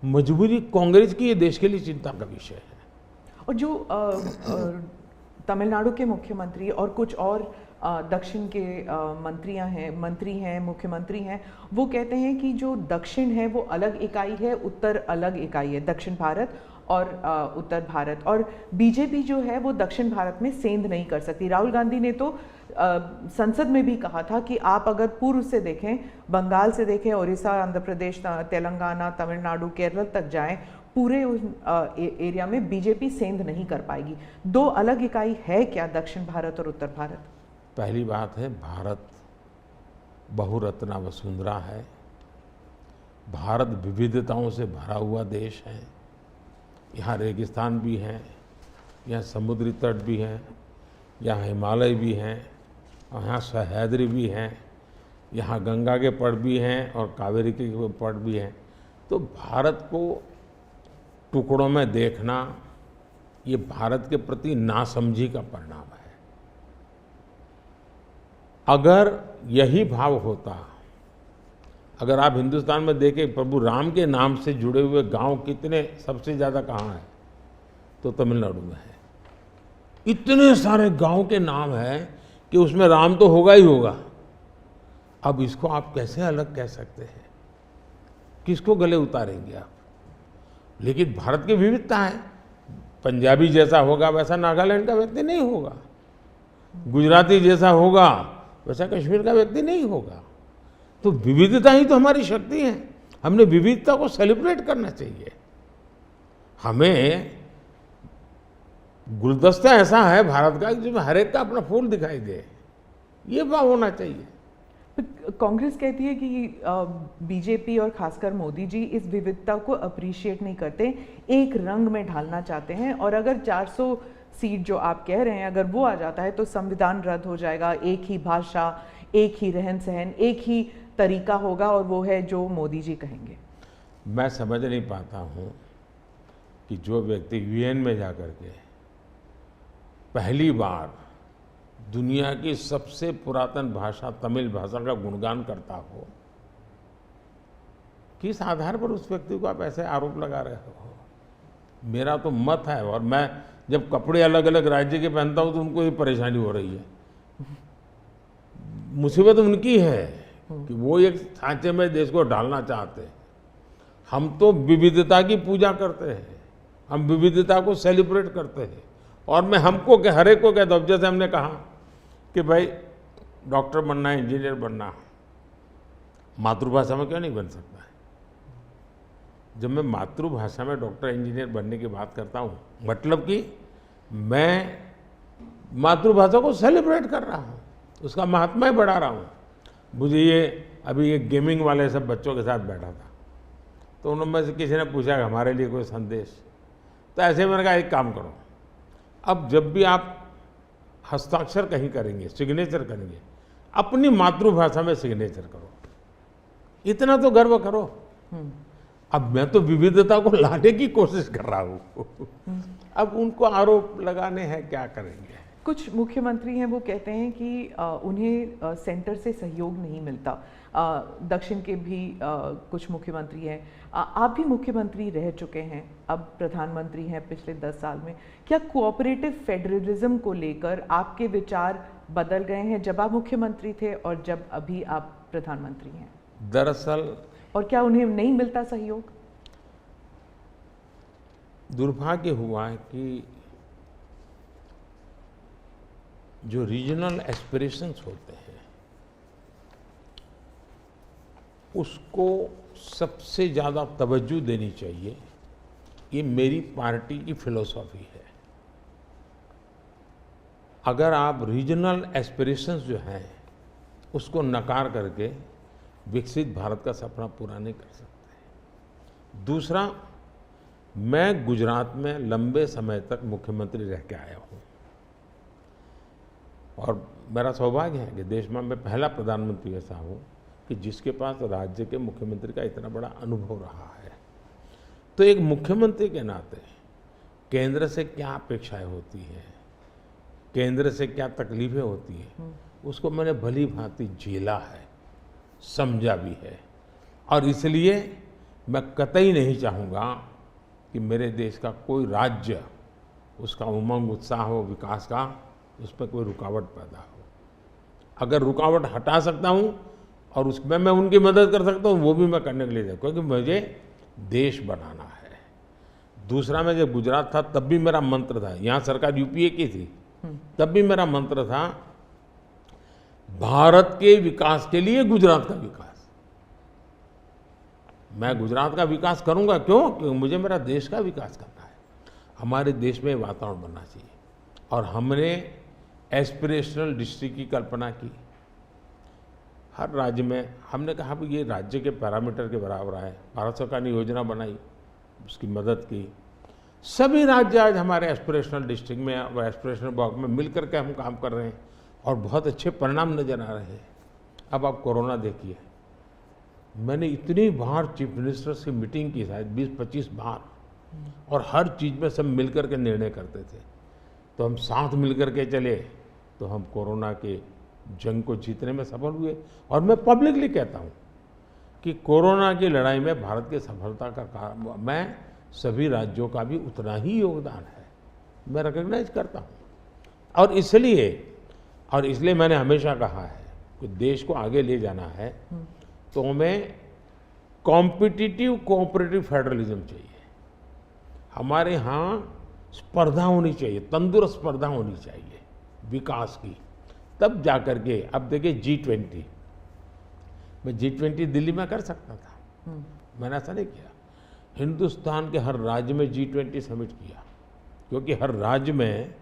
मजबूरी कांग्रेस की, ये देश के लिए चिंता का विषय है। और जो तमिलनाडु के मुख्यमंत्री और कुछ और दक्षिण के मंत्री हैं, मुख्यमंत्री हैं, वो कहते हैं कि जो दक्षिण है वो अलग इकाई है, उत्तर अलग इकाई है, दक्षिण भारत और उत्तर भारत, और बीजेपी जो है वो दक्षिण भारत में सेंध नहीं कर सकती। राहुल गांधी ने तो संसद में भी कहा था कि आप अगर पूर्व से देखें, बंगाल से देखें, उड़ीसा, आंध्र प्रदेश, तेलंगाना, तमिलनाडु, केरल तक जाएं, पूरे उस एरिया में बीजेपी सेंध नहीं कर पाएगी। दो अलग इकाई है क्या दक्षिण भारत और उत्तर भारत? पहली बात है, भारत बहुरत्ना वसुंधरा है। भारत विविधताओं से भरा हुआ देश है। यहाँ रेगिस्तान भी है, यहाँ समुद्री तट भी है, यहाँ हिमालय भी हैं, यहाँ सह्याद्री भी हैं, यहाँ गंगा के पट भी हैं और कावेरी के पट भी हैं। तो भारत को टुकड़ों में देखना ये भारत के प्रति नासमझी का परिणाम है। अगर यही भाव होता, अगर आप हिंदुस्तान में देखें प्रभु राम के नाम से जुड़े हुए गांव कितने सबसे ज़्यादा कहाँ हैं, तो तमिलनाडु में है। इतने सारे गांव के नाम हैं कि उसमें राम तो होगा ही होगा। अब इसको आप कैसे अलग कह सकते हैं? किसको गले उतारेंगे आप? लेकिन भारत की विविधता है। पंजाबी जैसा होगा वैसा नागालैंड का व्यक्ति नहीं होगा, गुजराती जैसा होगा वैसा कश्मीर का व्यक्ति नहीं होगा। तो विविधता ही तो हमारी शक्ति है। हमने विविधता को सेलिब्रेट करना चाहिए। हमें गुलदस्ता ऐसा है भारत का जिसमें हर एक का अपना फूल दिखाई दे, ये भाव होना चाहिए। कांग्रेस कहती है कि बीजेपी और खासकर मोदी जी इस विविधता को अप्रिशिएट नहीं करते, एक रंग में ढालना चाहते हैं, और अगर 400 सीट जो आप कह रहे हैं अगर वो आ जाता है तो संविधान रद्द हो जाएगा, एक ही भाषा, एक ही रहन सहन, एक ही तरीका होगा, और वो है जो मोदी जी कहेंगे। मैं समझ नहीं पाता हूँ कि जो व्यक्ति यूएन में जाकर के पहली बार दुनिया की सबसे पुरातन भाषा तमिल भाषा का गुणगान करता हो, किस आधार पर उस व्यक्ति को आप ऐसे आरोप लगा रहे हो? मेरा तो मत है, और मैं जब कपड़े अलग अलग राज्य के पहनता हूं तो उनको ये परेशानी हो रही है। मुसीबत उनकी है कि वो एक सांचे में देश को डालना चाहते हैं। हम तो विविधता की पूजा करते हैं, हम विविधता को सेलिब्रेट करते हैं। और मैं हमको के हर एक को कहता हूँ, जैसे हमने कहा कि भाई डॉक्टर बनना है, इंजीनियर बनना, मातृभाषा में क्यों नहीं बन सकता है? जब मैं मातृभाषा में डॉक्टर इंजीनियर बनने की बात करता हूँ, मतलब कि मैं मातृभाषा को सेलिब्रेट कर रहा हूँ, उसका महात्मा ही बढ़ा रहा हूँ। मुझे ये अभी ये गेमिंग वाले सब बच्चों के साथ बैठा था, तो उनमें से किसी ने पूछा कि हमारे लिए कोई संदेश, तो ऐसे मैंने कहा एक काम करो, अब जब भी आप हस्ताक्षर कहीं करेंगे, सिग्नेचर करेंगे, अपनी मातृभाषा में सिग्नेचर करो, इतना तो गर्व करो। अब मैं तो विविधता को लाने की कोशिश कर रहा हूँ। अब उनको आरोप लगाने हैं, क्या करेंगे? कुछ मुख्यमंत्री हैं वो कहते हैं कि उन्हें सेंटर से सहयोग नहीं मिलता। दक्षिण के भी कुछ मुख्यमंत्री हैं, आप भी मुख्यमंत्री रह चुके हैं, अब प्रधानमंत्री हैं पिछले 10 साल में। क्या कोऑपरेटिव फेडरलिज्म को लेकर आपके विचार बदल गए हैं जब आप मुख्यमंत्री थे और जब अभी आप प्रधानमंत्री हैं? दरअसल, और क्या उन्हें नहीं मिलता सहयोग? दुर्भाग्य हुआ है कि जो रीजनल एस्पिरेशंस होते हैं उसको सबसे ज़्यादा तवज्जो देनी चाहिए, ये मेरी पार्टी की फिलॉसफी है। अगर आप रीजनल एस्पिरेशंस जो हैं उसको नकार करके विकसित भारत का सपना पूरा नहीं कर सकते। दूसरा, मैं गुजरात में लंबे समय तक मुख्यमंत्री रह के आया हूँ, और मेरा सौभाग्य है कि देश में मैं पहला प्रधानमंत्री ऐसा हूँ कि जिसके पास राज्य के मुख्यमंत्री का इतना बड़ा अनुभव रहा है। तो एक मुख्यमंत्री के नाते केंद्र से क्या अपेक्षाएं होती हैं, केंद्र से क्या तकलीफें होती हैं, उसको मैंने भली भांति झेला है, समझा भी है। और इसलिए मैं कतई नहीं चाहूँगा कि मेरे देश का कोई राज्य, उसका उमंग उत्साह हो विकास का, उस पर कोई रुकावट पैदा हो। अगर रुकावट हटा सकता हूँ और उसमें मैं उनकी मदद कर सकता हूँ, वो भी मैं करने के लिए, क्योंकि मुझे देश बनाना है। दूसरा, मैं जब गुजरात था तब भी मेरा मंत्र था, यहाँ सरकार यूपीए की थी, तब भी मेरा मंत्र था भारत के विकास के लिए गुजरात का विकास। मैं गुजरात का विकास करूंगा, क्यों? क्योंकि मुझे मेरा देश का विकास करना है। हमारे देश में वातावरण बनना चाहिए। और हमने एस्पिरेशनल डिस्ट्रिक्ट की कल्पना की, हर राज्य में हमने कहा कि ये राज्य के पैरामीटर के बराबर है। भारत सरकार ने योजना बनाई, उसकी मदद की। सभी राज्य आज हमारे एस्पिरेशनल डिस्ट्रिक्ट में और एस्पिरेशनल ब्लॉक में मिलकर के हम काम कर रहे हैं और बहुत अच्छे परिणाम नजर आ रहे हैं। अब आप कोरोना देखिए, मैंने इतनी बार चीफ मिनिस्टर से मीटिंग की, शायद 20-25 बार, और हर चीज़ में सब मिलकर के निर्णय करते थे। तो हम साथ मिलकर के चले तो हम कोरोना के जंग को जीतने में सफल हुए। और मैं पब्लिकली कहता हूँ कि कोरोना की लड़ाई में भारत की सफलता का कारण मैं सभी राज्यों का भी उतना ही योगदान है, मैं रिकॉग्नाइज करता हूँ। और इसलिए मैंने हमेशा कहा है कि देश को आगे ले जाना है तो हमें कॉम्पिटिटिव कोऑपरेटिव फेडरलिज्म चाहिए। हमारे यहाँ स्पर्धा होनी चाहिए, तंदुरुस्त स्पर्धा होनी चाहिए विकास की, तब जाकर के। अब देखिए G20, मैं G20 दिल्ली में कर सकता था, मैंने ऐसा नहीं किया। हिंदुस्तान के हर राज्य में G20 समिट किया, क्योंकि हर राज्य में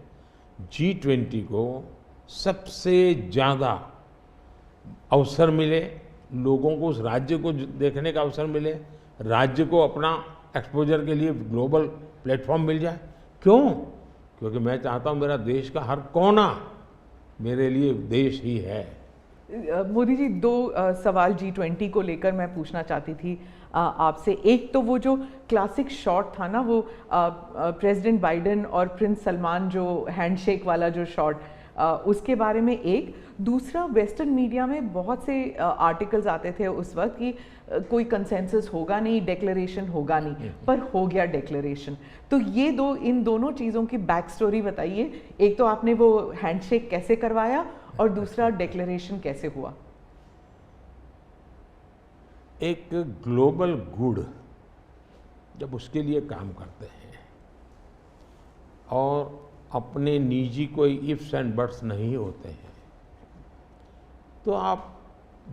G20 को सबसे ज़्यादा अवसर मिले, लोगों को उस राज्य को देखने का अवसर मिले, राज्य को अपना एक्सपोजर के लिए ग्लोबल प्लेटफॉर्म मिल जाए। क्यों? क्योंकि मैं चाहता हूँ मेरा देश का हर कोना मेरे लिए देश ही है। मोदी जी, दो सवाल G20 को लेकर मैं पूछना चाहती थी आपसे। एक तो वो जो क्लासिक शॉट था ना, वो प्रेसिडेंट बाइडेन और प्रिंस सलमान जो हैंडशेक वाला जो शॉट, उसके बारे में एक। दूसरा, वेस्टर्न मीडिया में बहुत से आर्टिकल्स आते थे उस वक्त कि कोई कंसेंसस होगा नहीं, डिक्लेरेशन होगा नहीं, पर हो गया डिक्लेरेशन। तो ये दो, इन दोनों चीज़ों की बैक स्टोरी बताइए। एक तो आपने वो हैंडशेक कैसे करवाया और दूसरा डिक्लेरेशन कैसे हुआ? एक ग्लोबल गुड जब उसके लिए काम करते हैं और अपने निजी कोई इफ्स एंड बट्स नहीं होते हैं, तो आप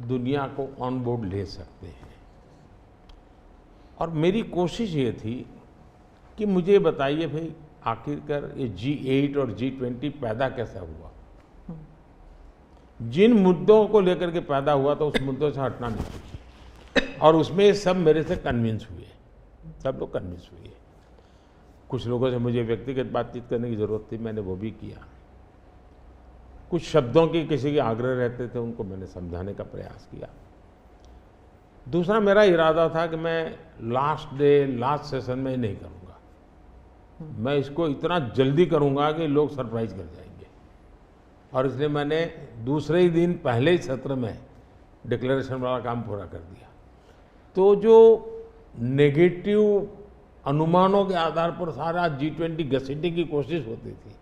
दुनिया को ऑन बोर्ड ले सकते हैं। और मेरी कोशिश ये थी कि मुझे बताइए भाई, आखिरकार ये G8 और G20 पैदा कैसा हुआ। जिन मुद्दों को लेकर के पैदा हुआ तो उस मुद्दों से हटना नहीं चाहिए, और उसमें सब मेरे से कन्विंस हुए, सब लोग कन्विंस हुए। कुछ लोगों से मुझे व्यक्तिगत बातचीत करने की ज़रूरत थी, मैंने वो भी किया। कुछ शब्दों की किसी के आग्रह रहते थे, उनको मैंने समझाने का प्रयास किया। दूसरा, मेरा इरादा था कि मैं लास्ट सेशन में नहीं करूँगा, मैं इसको इतना जल्दी करूँगा कि लोग सरप्राइज कर जाएंगे। और इसलिए मैंने दूसरे ही दिन पहले ही सत्र में डिक्लेरेशन वाला काम पूरा कर दिया। तो जो नेगेटिव अनुमानों के आधार पर सारा G20 घसीटने की कोशिश होती थी,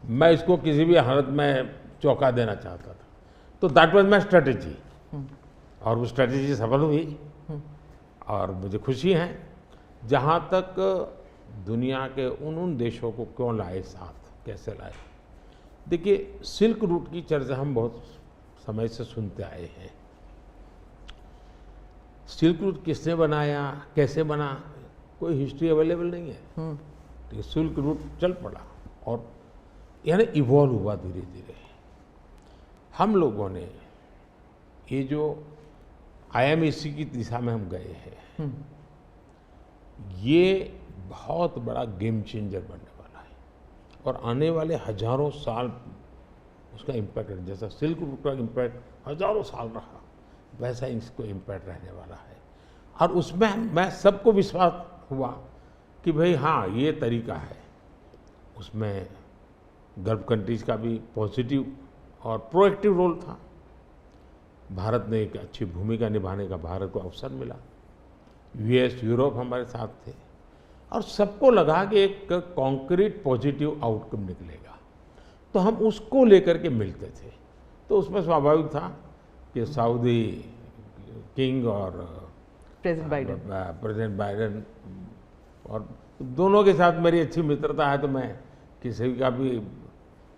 मैं इसको किसी भी हालत में चौंका देना चाहता था। तो दैट वाज माय स्ट्रेटेजी, और वो स्ट्रेटेजी सफल हुई। और मुझे खुशी है, जहाँ तक दुनिया के उन देशों को क्यों लाए साथ, कैसे लाए। देखिए, सिल्क रूट की चर्चा हम बहुत समय से सुनते आए हैं। सिल्क रूट किसने बनाया, कैसे बना, कोई हिस्ट्री अवेलेबल नहीं है। तो सिल्क रूट चल पड़ा और यानी इवॉल्व हुआ धीरे धीरे। हम लोगों ने ये जो IMEC की दिशा में हम गए हैं, ये बहुत बड़ा गेम चेंजर बनने वाला है, और आने वाले हजारों साल उसका इम्पैक्ट है। जैसा सिल्क रूट का इम्पैक्ट हजारों साल रहा, वैसा इसको इम्पैक्ट रहने वाला है। और उसमें मैं सबको विश्वास हुआ कि भाई हाँ, ये तरीका है। उसमें गल्फ कंट्रीज का भी पॉजिटिव और प्रोएक्टिव रोल था। भारत ने एक अच्छी भूमिका निभाने का भारत को अवसर मिला। US, यूरोप हमारे साथ थे, और सबको लगा कि एक कॉन्क्रीट पॉजिटिव आउटकम निकलेगा, तो हम उसको लेकर के मिलते थे। तो उसमें स्वाभाविक था कि सऊदी किंग और प्रेसिडेंट बाइडेन और दोनों के साथ मेरी अच्छी मित्रता है, तो मैं किसी का भी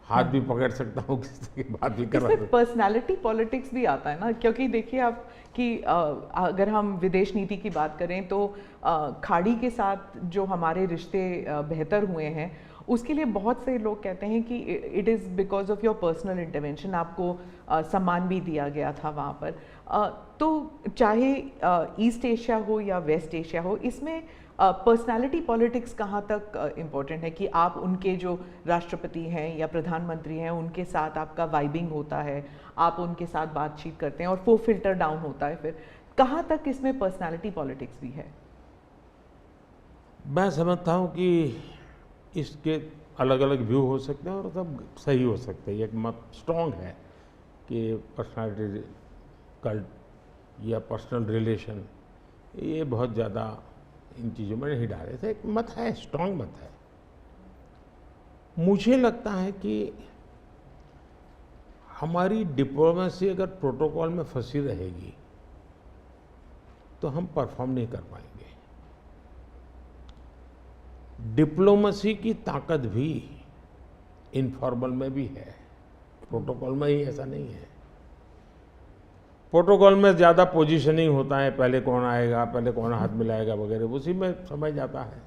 हाथ भी पकड़ सकता हूँ, किसी की बात भी कर सकता हूँ। पर्सनालिटी पॉलिटिक्स भी आता है ना, क्योंकि देखिए आप कि अगर हम विदेश नीति की बात करें तो खाड़ी के साथ जो हमारे रिश्ते बेहतर हुए हैं, उसके लिए बहुत से लोग कहते हैं कि it is because of your personal intervention. आपको सम्मान भी दिया गया था वहाँ पर। तो चाहे ईस्ट एशिया हो या वेस्ट एशिया हो, इसमें पर्सनालिटी पॉलिटिक्स कहाँ तक इम्पोर्टेंट है कि आप उनके जो राष्ट्रपति हैं या प्रधानमंत्री हैं, उनके साथ आपका वाइबिंग होता है, आप उनके साथ बातचीत करते हैं और वो फिल्टर डाउन होता है। फिर कहाँ तक इसमें पर्सनालिटी पॉलिटिक्स भी है? मैं समझता हूँ कि इसके अलग अलग व्यू हो सकते हैं और सब सही हो सकते हैं। एक मत स्ट्रॉन्ग है कि पर्सनालिटी कल्ट या पर्सनल रिलेशन, ये बहुत ज़्यादा इन चीज़ों में नहीं डाले थे। एक मत है, स्ट्रांग मत है। मुझे लगता है कि हमारी डिप्लोमेसी अगर प्रोटोकॉल में फंसी रहेगी तो हम परफॉर्म नहीं कर पाएंगे। डिप्लोमेसी की ताकत भी इनफॉर्मल में भी है, प्रोटोकॉल में ही ऐसा नहीं है। प्रोटोकॉल में ज़्यादा पोजीशनिंग होता है, पहले कौन आएगा, पहले कौन हाथ मिलाएगा वगैरह, उसी में समझ जाता है।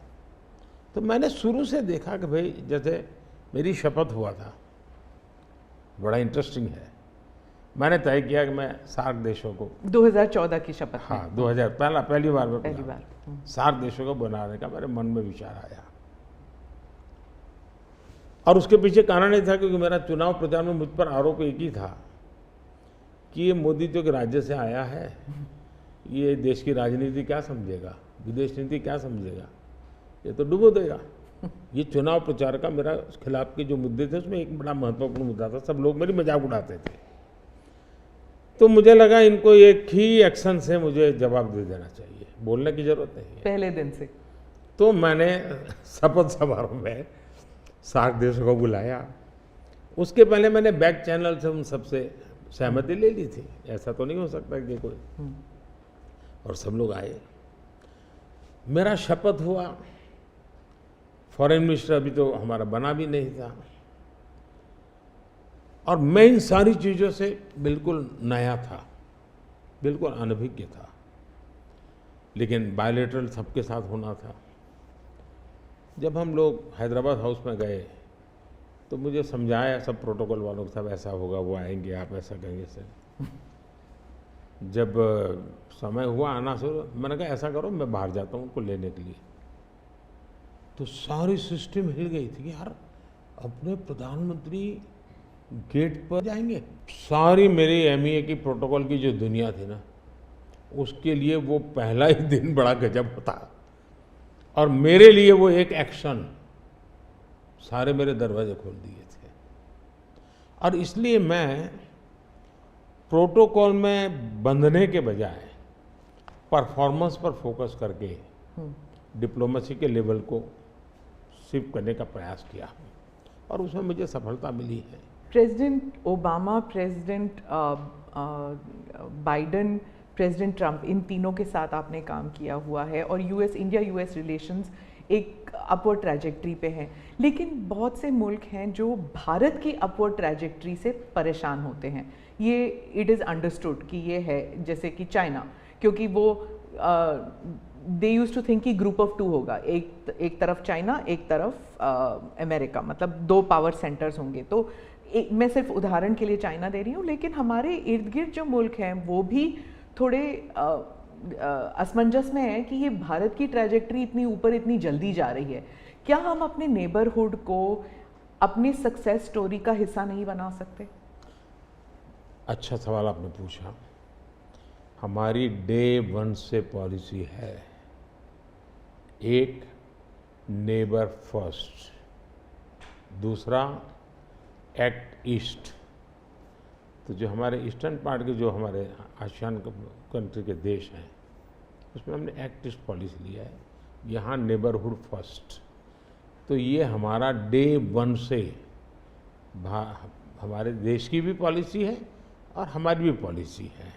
तो मैंने शुरू से देखा कि भाई जैसे मेरी शपथ हुआ था, बड़ा इंटरेस्टिंग है। मैंने तय किया कि मैं सार्क देशों को 2014 की शपथ में। हाँ 2000 पहली बार में पहली बार सार्क देशों को बनाने का मेरे मन में विचार आया। और उसके पीछे कारण ये था क्योंकि मेरा चुनाव प्रचार में मुझ पर आरोप एक ही था कि ये मोदी जो कि राज्य से आया है, ये देश की राजनीति क्या समझेगा, विदेश नीति क्या समझेगा, ये तो डुबो देगा। ये चुनाव प्रचार का मेरा खिलाफ के जो मुद्दे थे उसमें एक बड़ा महत्वपूर्ण मुद्दा था। सब लोग मेरी मजाक उड़ाते थे। तो मुझे लगा इनको एक ही एक्शन से मुझे जवाब दे देना चाहिए, बोलने की जरूरत नहीं है पहले दिन से। तो मैंने शपथ समारोह में सार्क देशों को बुलाया। उसके पहले मैंने बैक चैनल से उन सबसे सहमति ले ली थी, ऐसा तो नहीं हो सकता कि कोई, और सब लोग आए। मेरा शपथ हुआ। फॉरेन मिनिस्टर अभी तो हमारा बना भी नहीं था, और मैं इन सारी चीज़ों से बिल्कुल नया था, बिल्कुल अनभिज्ञ था। लेकिन बायलैटरल सबके साथ होना था। जब हम लोग हैदराबाद हाउस में गए तो मुझे समझाया सब प्रोटोकॉल वालों को, सब ऐसा होगा, वो आएंगे, आप ऐसा कहेंगे सर। जब समय हुआ आना शुरू, मैंने कहा ऐसा करो मैं बाहर जाता हूँ उनको लेने के लिए। तो सारी सिस्टम हिल गई थी कि यार अपने प्रधानमंत्री गेट पर जाएंगे। सारी मेरी एमईए की प्रोटोकॉल की जो दुनिया थी ना, उसके लिए वो पहला ही दिन बड़ा गजब होता, और मेरे लिए वो एक एक्शन सारे मेरे दरवाजे खोल दिए थे। और इसलिए मैं प्रोटोकॉल में बंधने के बजाय परफॉर्मेंस पर फोकस करके डिप्लोमेसी के लेवल को शिफ्ट करने का प्रयास किया, और उसमें मुझे सफलता मिली है। President Obama, president Biden, president Trump, इन तीनों के साथ आपने काम किया हुआ है, और इंडिया यूएस रिलेशंस एक अपवर्ड ट्रैजेक्टरी पे हैं। लेकिन बहुत से मुल्क हैं जो भारत की अपवर्ड ट्रैजेक्टरी से परेशान होते हैं। ये इट इज़ अंडरस्टूड कि ये है, जैसे कि चाइना, क्योंकि वो दे यूज टू थिंक कि ग्रुप ऑफ 2 होगा, एक तरफ चाइना, एक तरफ अमेरिका, मतलब 2 पावर सेंटर्स होंगे। तो मैं सिर्फ उदाहरण के लिए चाइना दे रही हूँ, लेकिन हमारे इर्द गिर्द जो मुल्क हैं वो भी थोड़े असमंजस में है कि ये भारत की ट्रैजेक्टरी इतनी ऊपर इतनी जल्दी जा रही है। क्या हम अपने नेबरहुड को अपनी सक्सेस स्टोरी का हिस्सा नहीं बना सकते? अच्छा सवाल आपने पूछा। हमारी डे 1 से पॉलिसी है, एक नेबर फर्स्ट, दूसरा एक्ट ईस्ट। तो जो हमारे ईस्टर्न पार्ट के जो हमारे आसियान कंट्री के देश हैं, उसमें हमने एक्ट ईस्ट पॉलिसी लिया है, यहाँ नेबरहुड फर्स्ट। तो ये हमारा डे 1 से हमारे देश की भी पॉलिसी है और हमारी भी पॉलिसी है।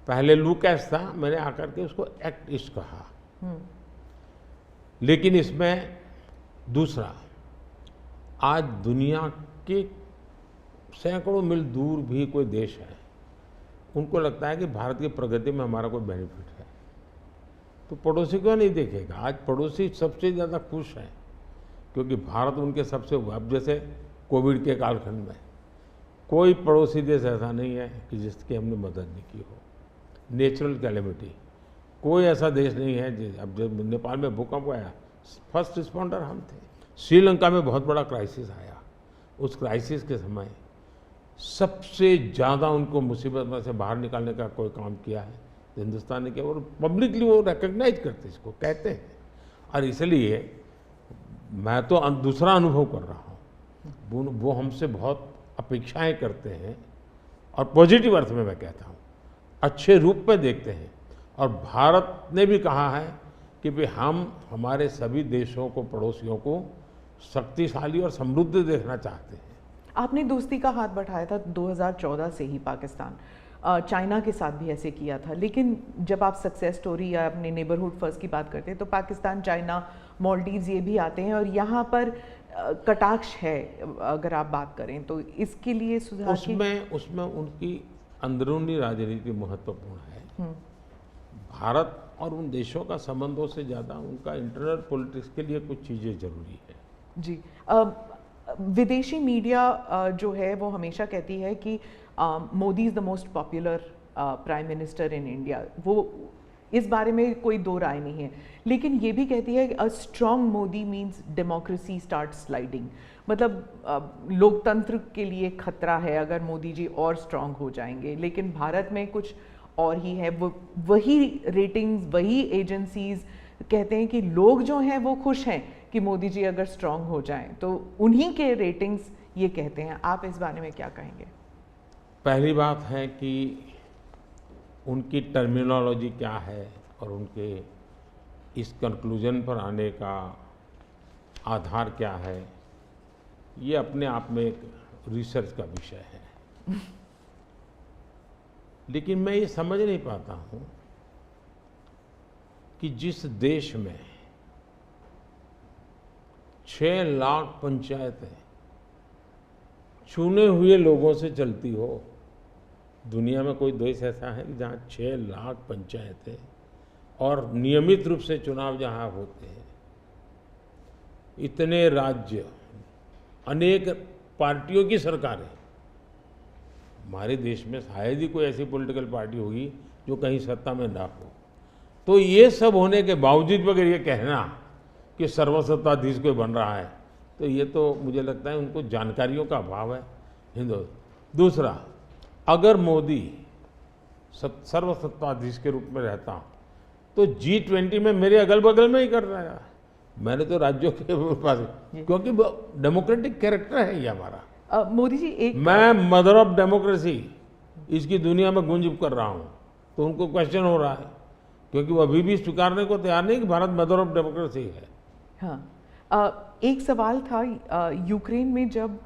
पहले लूकैस था, मैंने आकर के उसको एक्ट ईस्ट कहा। लेकिन इसमें दूसरा, आज दुनिया के सैकड़ों मील दूर भी कोई देश है, उनको लगता है कि भारत की प्रगति में हमारा कोई बेनिफिट है, तो पड़ोसी क्यों नहीं देखेगा? आज पड़ोसी सबसे ज़्यादा खुश हैं क्योंकि भारत उनके सबसे, अब जैसे कोविड के कालखंड में कोई पड़ोसी देश ऐसा नहीं है कि जिसकी हमने मदद नहीं की हो। नेचुरल कैलेमिटी, कोई ऐसा देश नहीं है। अब जब नेपाल में भूकंप आया, फर्स्ट रिस्पॉन्डर हम थे। श्रीलंका में बहुत बड़ा क्राइसिस आया, उस क्राइसिस के समय सबसे ज़्यादा उनको मुसीबत में से बाहर निकालने का कोई काम किया है तो हिंदुस्तान ने किया, और पब्लिकली वो रिकग्नाइज करते, इसको कहते हैं। और इसलिए मैं तो दूसरा अनुभव कर रहा हूँ, वो हमसे बहुत अपेक्षाएं करते हैं, और पॉजिटिव अर्थ में मैं कहता हूँ, अच्छे रूप में देखते हैं। और भारत ने भी कहा है कि भाई हम हमारे सभी देशों को, पड़ोसियों को शक्तिशाली और समृद्ध देखना चाहते हैं। आपने दोस्ती का हाथ बढ़ाया था 2014 से ही पाकिस्तान, चाइना के साथ भी ऐसे किया था, लेकिन जब आप सक्सेस स्टोरी या अपने नेबरहुड फर्स्ट की बात करते हैं तो पाकिस्तान, चाइना, मालदीव्स ये भी आते हैं, और यहाँ पर कटाक्ष है अगर आप बात करें तो। इसके लिए सुधार उसमें उनकी अंदरूनी राजनीति महत्वपूर्ण है। भारत और उन देशों का संबंधों से ज़्यादा उनका इंटरनल पॉलिटिक्स के लिए कुछ चीज़ें जरूरी है। जी, विदेशी मीडिया जो है वो हमेशा कहती है कि Modi is the most popular prime minister in India. वो इस बारे में कोई दो राय नहीं है, लेकिन ये भी कहती है कि a strong Modi means democracy start sliding. मतलब लोकतंत्र के लिए खतरा है अगर मोदी जी और स्ट्रॉन्ग हो जाएंगे। लेकिन भारत में कुछ और ही है, वही रेटिंग्स, वही एजेंसीज कहते हैं कि लोग जो हैं वो खुश हैं कि मोदी जी अगर स्ट्रॉन्ग हो जाएं, तो उन्हीं के रेटिंग्स ये कहते हैं। आप इस बारे में क्या कहेंगे? पहली बात है कि उनकी टर्मिनोलॉजी क्या है और उनके इस कंक्लूजन पर आने का आधार क्या है, ये अपने आप में एक रिसर्च का विषय है। लेकिन मैं ये समझ नहीं पाता हूँ कि जिस देश में 6 लाख पंचायतें चुने हुए लोगों से चलती हो, दुनिया में कोई देश ऐसा है कि जहाँ 6 लाख पंचायतें और नियमित रूप से चुनाव जहाँ होते हैं, इतने राज्य, अनेक पार्टियों की सरकारें। हमारे देश में शायद ही कोई ऐसी पॉलिटिकल पार्टी होगी जो कहीं सत्ता में ना हो। तो ये सब होने के बावजूद अगर ये कहना कि सर्वसत्ताधीश कोई बन रहा है, तो ये तो मुझे लगता है उनको जानकारियों का अभाव है हिंदू। दूसरा, अगर मोदी सर्वसत्ताधीश के रूप में रहता तो G20 में मेरे अगल बगल में ही कर रहा है। मैंने तो राज्यों के पास, क्योंकि डेमोक्रेटिक कैरेक्टर है ये हमारा। मोदी जी, एक मैं मदर ऑफ डेमोक्रेसी इसकी दुनिया में गुंज कर रहा हूँ, तो उनको क्वेश्चन हो रहा है, क्योंकि वो अभी भी स्वीकारने को तैयार नहीं कि भारत मदर ऑफ डेमोक्रेसी है। हाँ, एक सवाल था, यूक्रेन में जब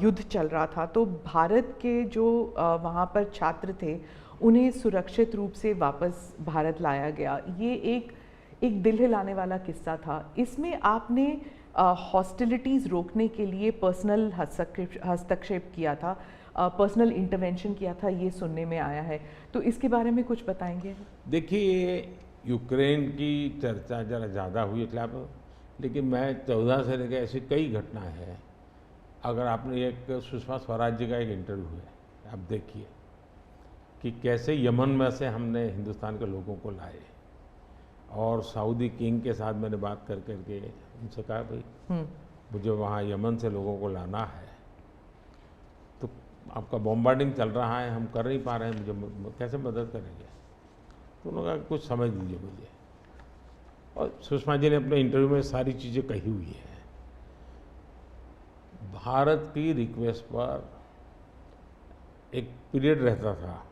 युद्ध चल रहा था तो भारत के जो वहाँ पर छात्र थे उन्हें सुरक्षित रूप से वापस भारत लाया गया। ये एक दिल हिलाने वाला किस्सा था। इसमें आपने हॉस्टिलिटीज़ रोकने के लिए पर्सनल हस्तक्षेप किया था, पर्सनल इंटरवेंशन किया था, ये सुनने में आया है, तो इसके बारे में कुछ बताएंगे? देखिए, यूक्रेन की चर्चा ज़रा ज़्यादा हुई खिलाफ, लेकिन मैं 14 से लेकर ऐसी कई घटनाएं हैं। अगर आपने एक सुषमा स्वराज जी का एक इंटरव्यू है, आप देखिए कि कैसे यमन में से हमने हिंदुस्तान के लोगों को लाए, और सऊदी किंग के साथ मैंने बात कर करके उनसे कहा भाई मुझे वहाँ यमन से लोगों को लाना है, तो आपका बॉम्बार्डिंग चल रहा है, हम कर नहीं पा रहे हैं, मुझे कैसे मदद करेंगे? तो उन्होंने कहा कुछ समझ दीजिए मुझे। और सुषमा जी ने अपने इंटरव्यू में सारी चीज़ें कही हुई है। भारत की रिक्वेस्ट पर एक पीरियड रहता था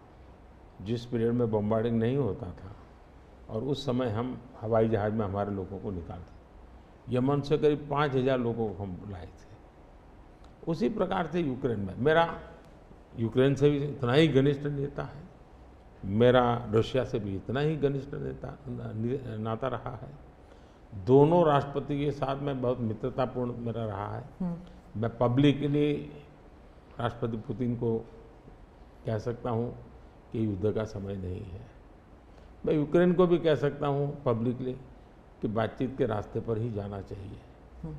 जिस पीरियड में बॉम्बार्डिंग नहीं होता था, और उस समय हम हवाई जहाज़ में हमारे लोगों को निकालते। यमन से करीब 5000 लोगों को हम लाए थे। उसी प्रकार से यूक्रेन में, मेरा यूक्रेन से भी इतना ही घनिष्ठ नेता है, मेरा रशिया से भी इतना ही घनिष्ठ नाता रहा है। दोनों राष्ट्रपति के साथ में बहुत मित्रतापूर्ण मेरा रहा है। मैं पब्लिकली राष्ट्रपति पुतिन को कह सकता हूँ कि युद्ध का समय नहीं है। मैं यूक्रेन को भी कह सकता हूँ पब्लिकली कि बातचीत के रास्ते पर ही जाना चाहिए,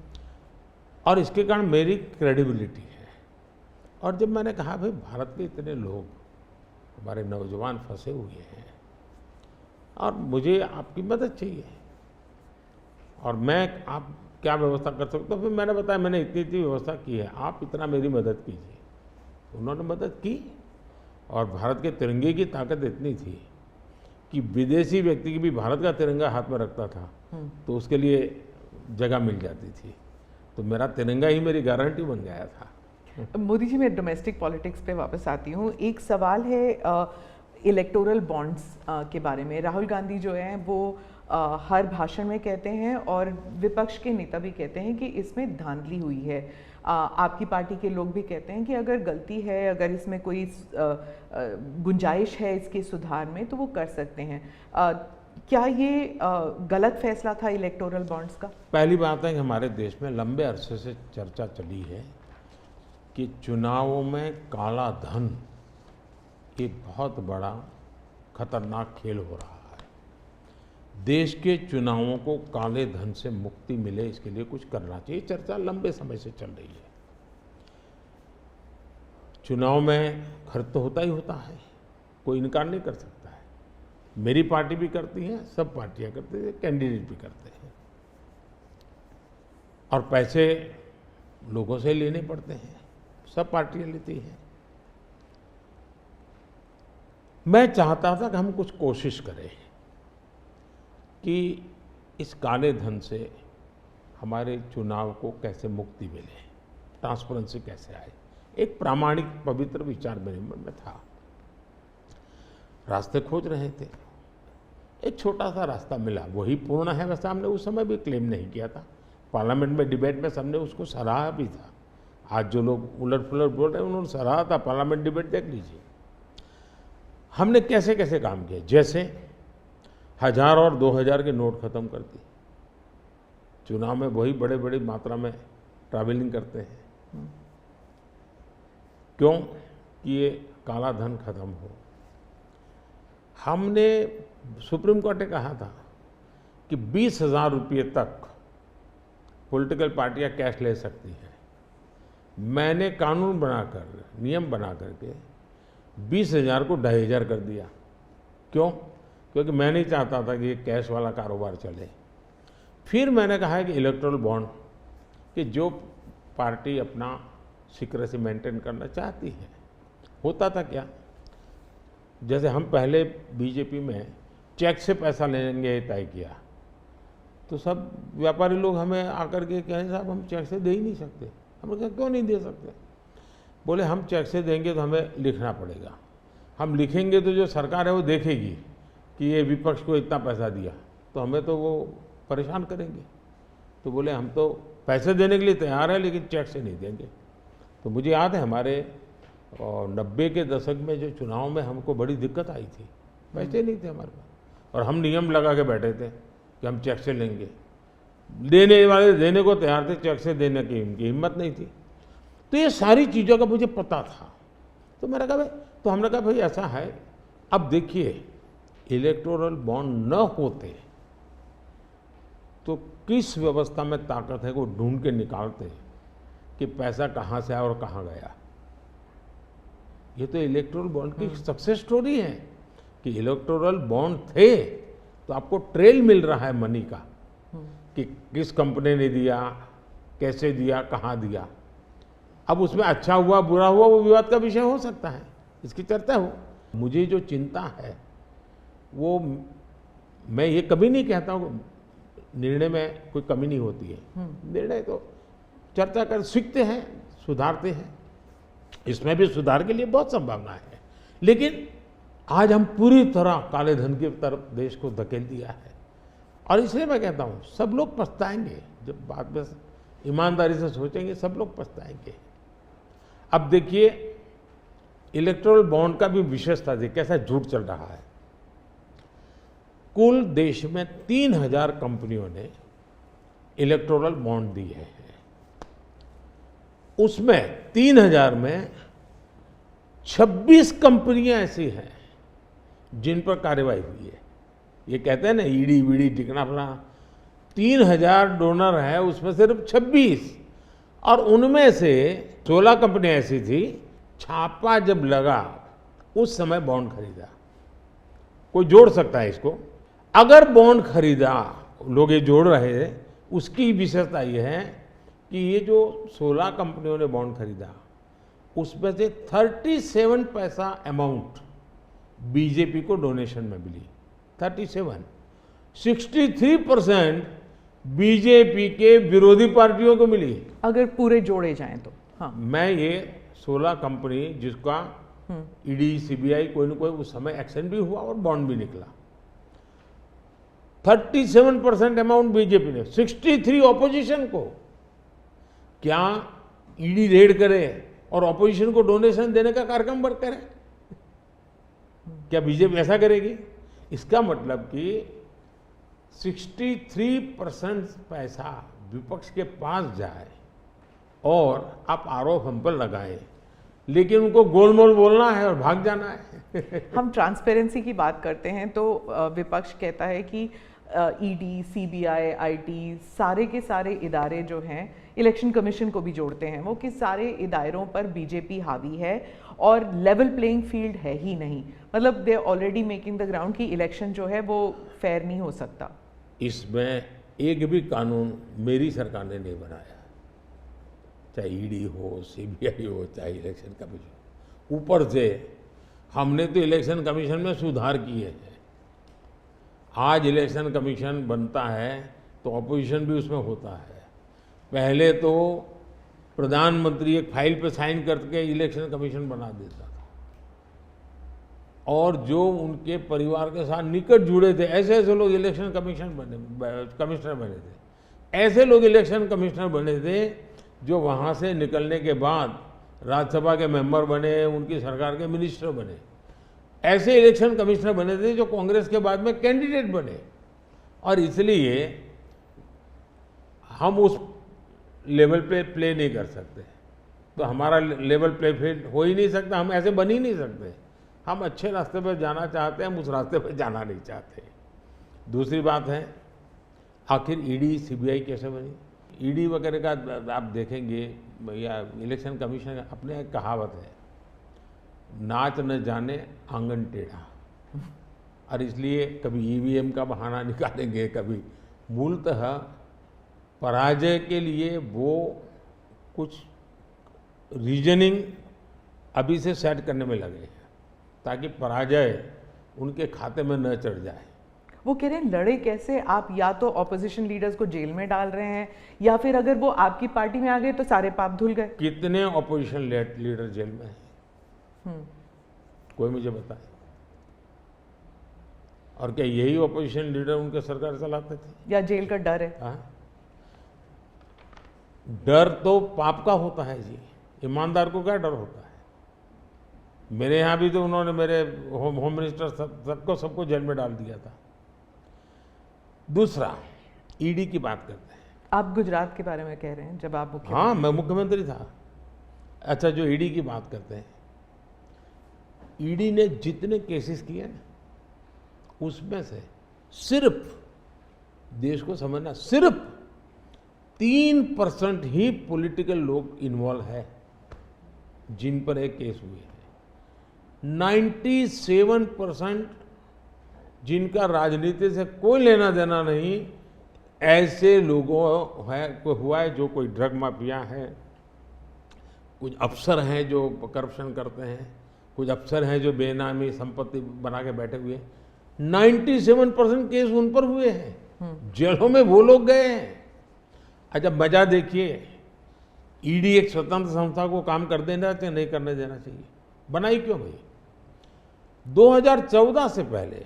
और इसके कारण मेरी क्रेडिबिलिटी है। और जब मैंने कहा भाई भारत के इतने लोग, हमारे नौजवान फंसे हुए हैं और मुझे आपकी मदद चाहिए, और मैं आप क्या व्यवस्था कर सकते हो? फिर मैंने बताया मैंने इतनी इतनी व्यवस्था की है, आप इतना मेरी मदद कीजिए। उन्होंने मदद की, और भारत के तिरंगे की ताकत इतनी थी कि विदेशी व्यक्ति की भी भारत का तिरंगा हाथ में रखता था तो उसके लिए जगह मिल जाती थी। तो मेरा तिरंगा ही मेरी गारंटी बन गया था। मोदी जी, मैं डोमेस्टिक पॉलिटिक्स पे वापस आती हूँ। एक सवाल है इलेक्टोरल बॉन्ड्स के बारे में। राहुल गांधी जो हैं वो हर भाषण में कहते हैं और विपक्ष के नेता भी कहते हैं कि इसमें धांधली हुई है। आपकी पार्टी के लोग भी कहते हैं कि अगर गलती है, अगर इसमें कोई गुंजाइश है इसके सुधार में, तो वो कर सकते हैं। क्या ये गलत फैसला था इलेक्टोरल बॉन्ड्स का? पहली बात है कि हमारे देश में लंबे अरसे से चर्चा चली है कि चुनावों में काला धन एक बहुत बड़ा खतरनाक खेल हो रहा है। देश के चुनावों को काले धन से मुक्ति मिले, इसके लिए कुछ करना चाहिए। चर्चा लंबे समय से चल रही है। चुनाव में खर्च तो होता ही होता है, कोई इनकार नहीं कर सकता है। मेरी पार्टी भी करती है, सब पार्टियां करती हैं, कैंडिडेट भी करते हैं, और पैसे लोगों से लेने पड़ते हैं, सब पार्टियां लेती हैं। मैं चाहता था कि हम कुछ कोशिश करें कि इस काले धन से हमारे चुनाव को कैसे मुक्ति मिले, ट्रांसपेरेंसी कैसे आए। एक प्रामाणिक पवित्र विचार मेरे मन में था। रास्ते खोज रहे थे, एक छोटा सा रास्ता मिला, वही पूर्ण है। वैसे हमने उस समय भी क्लेम नहीं किया था, पार्लियामेंट में डिबेट में सबने उसको सराहा भी था। आज जो लोग उलट पुलट बोल रहे हैं उन्होंने सराहा था, पार्लियामेंट डिबेट देख लीजिए। हमने कैसे कैसे काम किए, जैसे 1000 और 2000 के नोट खत्म कर दिए। चुनाव में वही बड़े बड़ी मात्रा में ट्रैवलिंग करते हैं, क्यों कि ये काला धन खत्म हो। हमने सुप्रीम कोर्ट ने कहा था कि 20,000 रुपये तक पॉलिटिकल पार्टियां कैश ले सकती हैं। मैंने कानून बनाकर, नियम बना करके 20,000 को 2,500 कर दिया। क्यों? क्योंकि मैं नहीं चाहता था कि ये कैश वाला कारोबार चले। फिर मैंने कहा है कि इलेक्टोरल बॉन्ड, कि जो पार्टी अपना सीक्रेसी मेंटेन करना चाहती है। होता था क्या, जैसे हम पहले बीजेपी में चेक से पैसा लेंगे ये तय किया, तो सब व्यापारी लोग हमें आकर के कहें साहब हम चेक से दे ही नहीं सकते। हमने कहा क्यों नहीं दे सकते? बोले हम चेक से देंगे तो हमें लिखना पड़ेगा, हम लिखेंगे तो जो सरकार है वो देखेगी कि ये विपक्ष को इतना पैसा दिया, तो हमें तो वो परेशान करेंगे। तो बोले हम तो पैसे देने के लिए तैयार है लेकिन चेक से नहीं देंगे। तो मुझे याद है हमारे 90 के दशक में जो चुनाव में हमको बड़ी दिक्कत आई थी, पैसे नहीं थे हमारे पास, और हम नियम लगा के बैठे थे कि हम चेक से लेंगे। देने वाले देने को तैयार थे, चेक से देने की उनकी हिम्मत नहीं थी। तो ये सारी चीज़ों का मुझे पता था। तो मैंने कहा भाई, तो हमने कहा भाई ऐसा है, अब देखिए इलेक्टोरल बॉन्ड न होते तो किस व्यवस्था में ताकत है वो ढूंढ के निकालते कि पैसा कहाँ से आया और कहाँ गया। ये तो इलेक्टोरल बॉन्ड की सक्सेस स्टोरी है कि इलेक्टोरल बॉन्ड थे तो आपको ट्रेल मिल रहा है मनी का, कि किस कंपनी ने दिया, कैसे दिया, कहाँ दिया। अब उसमें अच्छा हुआ बुरा हुआ वो विवाद का विषय हो सकता है, इसकी चर्चा हो। मुझे जो चिंता है वो, मैं ये कभी नहीं कहता हूँ निर्णय में कोई कमी नहीं होती है। निर्णय तो चर्चा कर सीखते हैं, सुधारते हैं, इसमें भी सुधार के लिए बहुत संभावना है। लेकिन आज हम पूरी तरह काले धन की तरफ देश को धकेल दिया है, और इसलिए मैं कहता हूँ सब लोग पछताएंगे। जब बात में ईमानदारी से सोचेंगे सब लोग पछताएंगे। अब देखिए इलेक्टोरल बॉन्ड का भी विशेषता देखिए कैसा झूठ चल रहा है। कुल देश में 3000 कंपनियों ने इलेक्टोरल बॉन्ड दिए हैं। उसमें 3000 में 26 कंपनियां ऐसी हैं जिन पर कार्रवाई हुई है। ये कहते हैं ना ईडी वीडी टिकना फला, 3000 डोनर है उसमें सिर्फ 26, और उनमें से 16 कंपनियां ऐसी थी छापा जब लगा उस समय बॉन्ड खरीदा। कोई जोड़ सकता है इसको? अगर बॉन्ड खरीदा, लोग ये जोड़ रहे हैं, उसकी विशेषता ये है कि ये जो 16 कंपनियों ने बॉन्ड खरीदा उसमें से 37 पैसा अमाउंट बीजेपी को डोनेशन में मिली। 37, 63% बीजेपी के विरोधी पार्टियों को मिली। अगर पूरे जोड़े जाएं तो हाँ। मैं ये 16 कंपनी जिसका ईडी सीबीआई कोई न कोई उस समय एक्शन भी हुआ और बॉन्ड भी निकला, 37% अमाउंट बीजेपी ने, 63 ऑपोजिशन को। क्या ईडी रेड करे और ऑपोजिशन को डोनेशन देने का कार्यक्रम वर्क करे? क्या बीजेपी ऐसा करेगी? इसका मतलब कि 63% पैसा विपक्ष के पास जाए और आप आरोप हम पर लगाएं, लेकिन उनको गोलमोल बोलना है और भाग जाना है। हम ट्रांसपेरेंसी की बात करते हैं तो विपक्ष कहता है कि ईडी, सीबीआई, आईटी, सारे के सारे इदारे जो हैं, इलेक्शन कमीशन को भी जोड़ते हैं वो, कि सारे इदारों पर बीजेपी हावी है और लेवल प्लेइंग फील्ड है ही नहीं। मतलब they already making the ground कि इलेक्शन जो है वो फेयर नहीं हो सकता। इसमें एक भी कानून मेरी सरकार ने नहीं बनाया, चाहे ईडी हो, सीबीआई हो, चाहे इलेक्शन कमीशन। ऊपर से हमने तो इलेक्शन कमीशन में सुधार किए हैं। आज इलेक्शन कमीशन बनता है तो ऑपोजिशन भी उसमें होता है। पहले तो प्रधानमंत्री एक फाइल पे साइन करके इलेक्शन कमीशन बना देता था, और जो उनके परिवार के साथ निकट जुड़े थे ऐसे ऐसे लोग इलेक्शन कमिश्नर बने थे। ऐसे लोग इलेक्शन कमिश्नर बने थे जो वहाँ से निकलने के बाद राज्यसभा के मेंबर बने, उनकी सरकार के मिनिस्टर बने। ऐसे इलेक्शन कमिश्नर बने थे जो कांग्रेस के बाद में कैंडिडेट बने, और इसलिए हम उस लेवल पे प्ले नहीं कर सकते। तो हमारा लेवल प्ले फील्ड हो ही नहीं सकता, हम ऐसे बन ही नहीं सकते। हम अच्छे रास्ते पर जाना चाहते हैं, हम उस रास्ते पर जाना नहीं चाहते। दूसरी बात है, आखिर ईडी सीबीआई कैसे बनी? ईडी वगैरह का आप देखेंगे या इलेक्शन कमीशन का अपने एक कहावत है, नाच न जाने आंगन टेढ़ा। और इसलिए कभी ईवीएम का बहाना निकालेंगे, कभी मूलतः पराजय के लिए वो कुछ रीजनिंग अभी से सेट करने में लगे हैं ताकि पराजय उनके खाते में न चढ़ जाए। वो कह रहे हैं लड़े कैसे आप? या तो ऑपोजिशन लीडर्स को जेल में डाल रहे हैं, या फिर अगर वो आपकी पार्टी में आ गए तो सारे पाप धुल गए। कितने ऑपोजिशन लीडर जेल में हैं? कोई मुझे बताए। और क्या यही ऑपोजिशन लीडर उनके सरकार चलाते थे? या जेल का डर है? हाँ? डर तो पाप का होता है जी, ईमानदार को क्या डर होता है? मेरे यहाँ भी तो उन्होंने मेरे होम मिनिस्टर सबको जेल में डाल दिया था। दूसरा, ईडी की बात करते हैं। आप गुजरात के बारे में कह रहे हैं जब आप मुख्यमंत्री? हाँ, मैं मुख्यमंत्री था। अच्छा, जो ईडी की बात करते हैं, ईडी ने जितने केसेस किए ना, उसमें से सिर्फ, देश को समझना, सिर्फ 3% ही पॉलिटिकल लोग इन्वॉल्व है जिन पर एक केस हुए हैं। 97% जिनका राजनीति से कोई लेना देना नहीं, ऐसे लोगों है को हुआ है जो कोई ड्रग माफिया है, कुछ अफसर हैं जो करप्शन करते हैं, कुछ अफसर हैं जो बेनामी संपत्ति बना के बैठे हुए हैं। 97% केस उन पर हुए हैं, जेलों में वो लोग गए हैं। अच्छा, मजा देखिए, ईडी एक स्वतंत्र संस्था को काम कर देना चाहिए, नहीं करने देना चाहिए? बनाई क्यों भाई? 2014 से पहले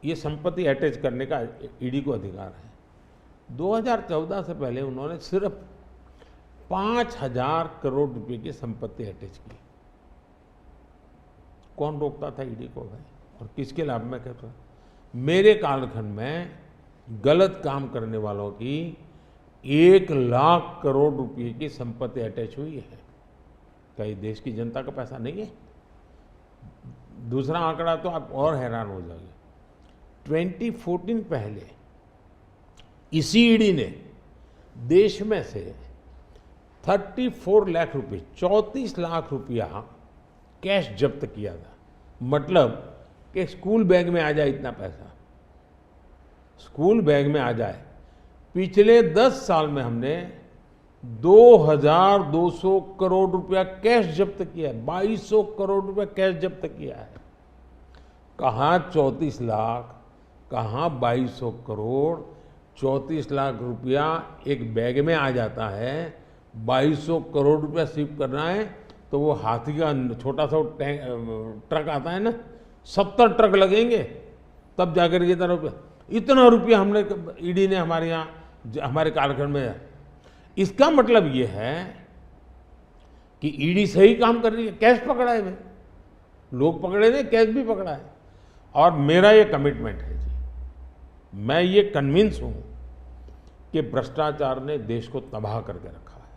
ये संपत्ति अटैच करने का ईडी को अधिकार है। 2014 से पहले उन्होंने सिर्फ 5,000 करोड़ रुपए की संपत्ति अटैच की। कौन रोकता था ईडी को भाई? और किसके लाभ में कहता? मेरे कालखंड में गलत काम करने वालों की 1 लाख करोड़ रुपए की संपत्ति अटैच हुई है। कई देश की जनता का पैसा नहीं है? दूसरा आंकड़ा तो आप और हैरान हो जाओगे। 2014 पहले इसी ईडी ने देश में से 34 लाख रुपए, 34 लाख रुपया कैश जब्त किया था। मतलब कि स्कूल बैग में आ जाए इतना पैसा, स्कूल बैग में आ जाए। पिछले 10 साल में हमने 2,200 करोड़ रुपया कैश जब्त किया है, 2,200 करोड़ रुपया कैश जब्त किया है। कहाँ 34 लाख, कहाँ 2,200 करोड़। 34 लाख रुपया एक बैग में आ जाता है, 2200 करोड़ रुपया शिफ्ट करना है तो वो हाथी का छोटा सा ट्रक आता है ना, 70 ट्रक लगेंगे तब जाकर के इतना रुपया हमने ईडी ने हमारे यहाँ हमारे कार्यक्रम में। इसका मतलब ये है कि ईडी सही काम कर रही है। कैश पकड़ा है, लोग पकड़े नहीं, कैश भी पकड़ा है। और मेरा ये कमिटमेंट है जी, मैं ये कन्विंस हूं कि भ्रष्टाचार ने देश को तबाह करके रखा है।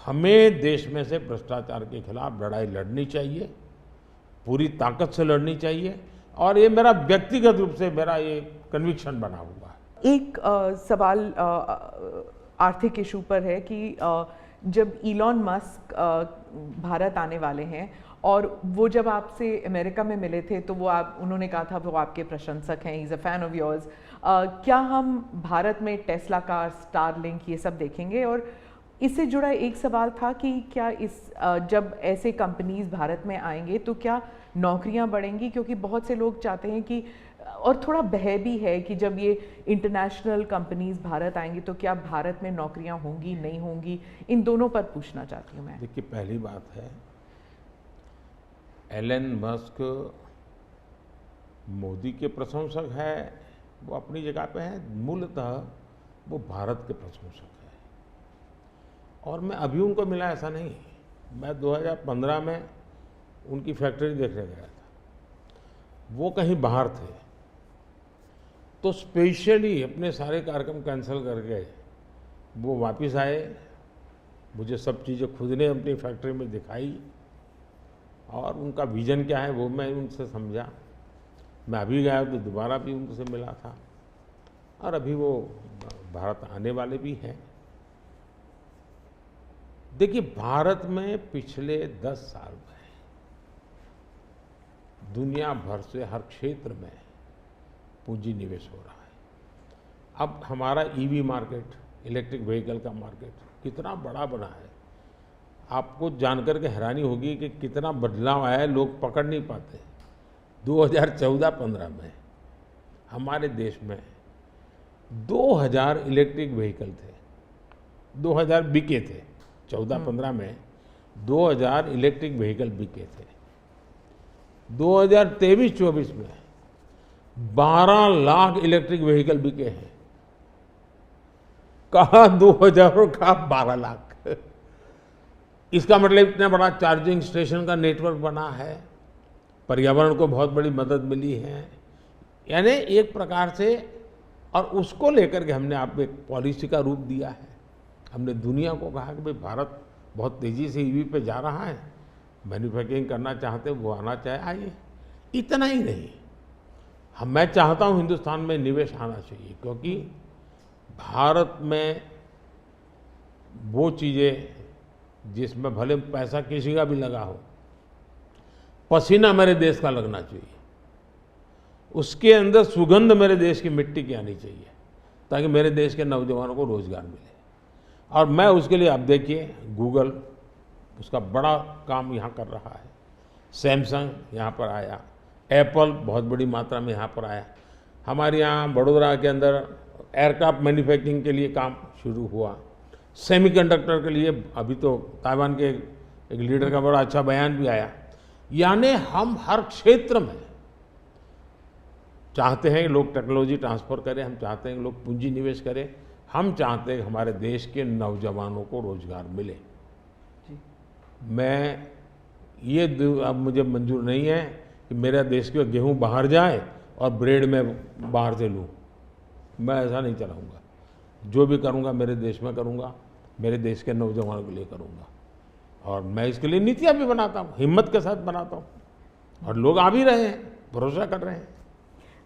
हमें देश में से भ्रष्टाचार के खिलाफ लड़ाई लड़नी चाहिए, पूरी ताकत से लड़नी चाहिए, और ये मेरा व्यक्तिगत रूप से मेरा ये कन्विक्शन बना हुआ है। एक सवाल आर्थिक इशू पर है कि जब इलॉन मस्क भारत आने वाले हैं और वो जब आपसे अमेरिका में मिले थे तो उन्होंने कहा था वो आपके प्रशंसक हैं, he is a fan of yours. क्या हम भारत में टेस्ला कार, स्टारलिंक ये सब देखेंगे? और इससे जुड़ा एक सवाल था कि क्या जब ऐसे कंपनीज भारत में आएंगे तो क्या नौकरियां बढ़ेंगी? क्योंकि बहुत से लोग चाहते हैं कि, और थोड़ा भय भी है कि जब ये इंटरनेशनल कंपनीज भारत आएंगी तो क्या भारत में नौकरियां होंगी, नहीं होंगी? इन दोनों पर पूछना चाहती हूँ मैं। देखिए, पहली बात है, एलन मस्क मोदी के प्रशंसक है, वो अपनी जगह पे है, मूलतः वो भारत के प्रशंसक है। और मैं अभी उनको मिला ऐसा नहीं, मैं 2015 में उनकी फैक्ट्री देखने गया था, वो कहीं बाहर थे, तो स्पेशली अपने सारे कार्यक्रम कैंसिल करके वो वापस आए, मुझे सब चीज़ें खुद ने अपनी फैक्ट्री में दिखाई और उनका विजन क्या है वो मैं उनसे समझा। मैं अभी गया तो दोबारा भी उनसे मिला था, और अभी वो भारत आने वाले भी हैं। देखिए, भारत में पिछले 10 साल में दुनिया भर से हर क्षेत्र में पूंजी निवेश हो रहा है। अब हमारा ईवी मार्केट, इलेक्ट्रिक व्हीकल का मार्केट कितना बड़ा बना है, आपको जानकर के हैरानी होगी कि कितना बदलाव आया है, लोग पकड़ नहीं पाते। 2014-15 में हमारे देश में 2000 इलेक्ट्रिक व्हीकल थे, 2000 बिके थे। 14-15 में 2000 इलेक्ट्रिक व्हीकल बिके थे। 2023-24 में 12 लाख इलेक्ट्रिक व्हीकल बिके हैं। कहा 2000 और कहा 12 लाख। इसका मतलब इतना बड़ा चार्जिंग स्टेशन का नेटवर्क बना है, पर्यावरण को बहुत बड़ी मदद मिली है। यानी एक प्रकार से, और उसको लेकर के हमने आपको एक पॉलिसी का रूप दिया है। हमने दुनिया को कहा कि भाई भारत बहुत तेज़ी से ईवी पे जा रहा है, मैन्युफैक्चरिंग करना चाहते वो आना चाहे आइए। इतना ही नहीं, मैं चाहता हूँ हिंदुस्तान में निवेश आना चाहिए, क्योंकि भारत में वो चीज़ें जिसमें भले पैसा किसी का भी लगा हो, पसीना मेरे देश का लगना चाहिए, उसके अंदर सुगंध मेरे देश की मिट्टी की आनी चाहिए, ताकि मेरे देश के नौजवानों को रोजगार मिले। और मैं उसके लिए, अब देखिए, गूगल उसका बड़ा काम यहाँ कर रहा है, सैमसंग यहाँ पर आया, एप्पल बहुत बड़ी मात्रा में यहाँ पर आया। हमारे यहाँ बड़ोदरा के अंदर एयरक्राफ्ट मैन्युफैक्चरिंग के लिए काम शुरू हुआ, सेमीकंडक्टर के लिए अभी तो ताइवान के एक लीडर का बड़ा अच्छा बयान भी आया। यानी हम हर क्षेत्र में चाहते हैं कि लोग टेक्नोलॉजी ट्रांसफ़र करें, हम चाहते हैं कि लोग पूंजी निवेश करें, हम चाहते हैं कि हमारे देश के नौजवानों को रोजगार मिले। जी। मैं ये अब मुझे मंजूर नहीं है कि मेरा देश के गेहूं बाहर जाए और ब्रेड में बाहर से लूँ, मैं ऐसा नहीं चलाऊँगा। जो भी करूँगा मेरे देश में करूँगा, मेरे देश के नौजवानों के लिए करूँगा, और मैं इसके लिए नीतियाँ भी बनाता हूँ, हिम्मत के साथ बनाता हूँ, और लोग आ भी रहे हैं, भरोसा कर रहे हैं।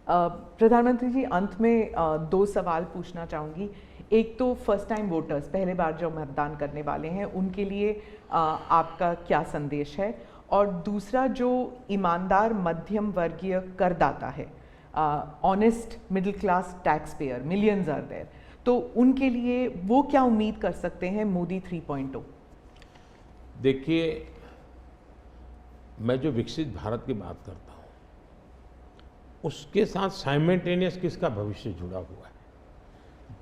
प्रधानमंत्री जी, अंत में 2 सवाल पूछना चाहूँगी। एक तो फर्स्ट टाइम वोटर्स, पहले बार जो मतदान करने वाले हैं, उनके लिए आपका क्या संदेश है? और दूसरा, जो ईमानदार मध्यम वर्गीय करदाता है, honest middle class taxpayer, millions are there, तो उनके लिए वो क्या उम्मीद कर सकते हैं मोदी 3.0? देखिए, मैं जो विकसित भारत की बात करता हूँ, उसके साथ साइमल्टेनियस किसका भविष्य जुड़ा हुआ है?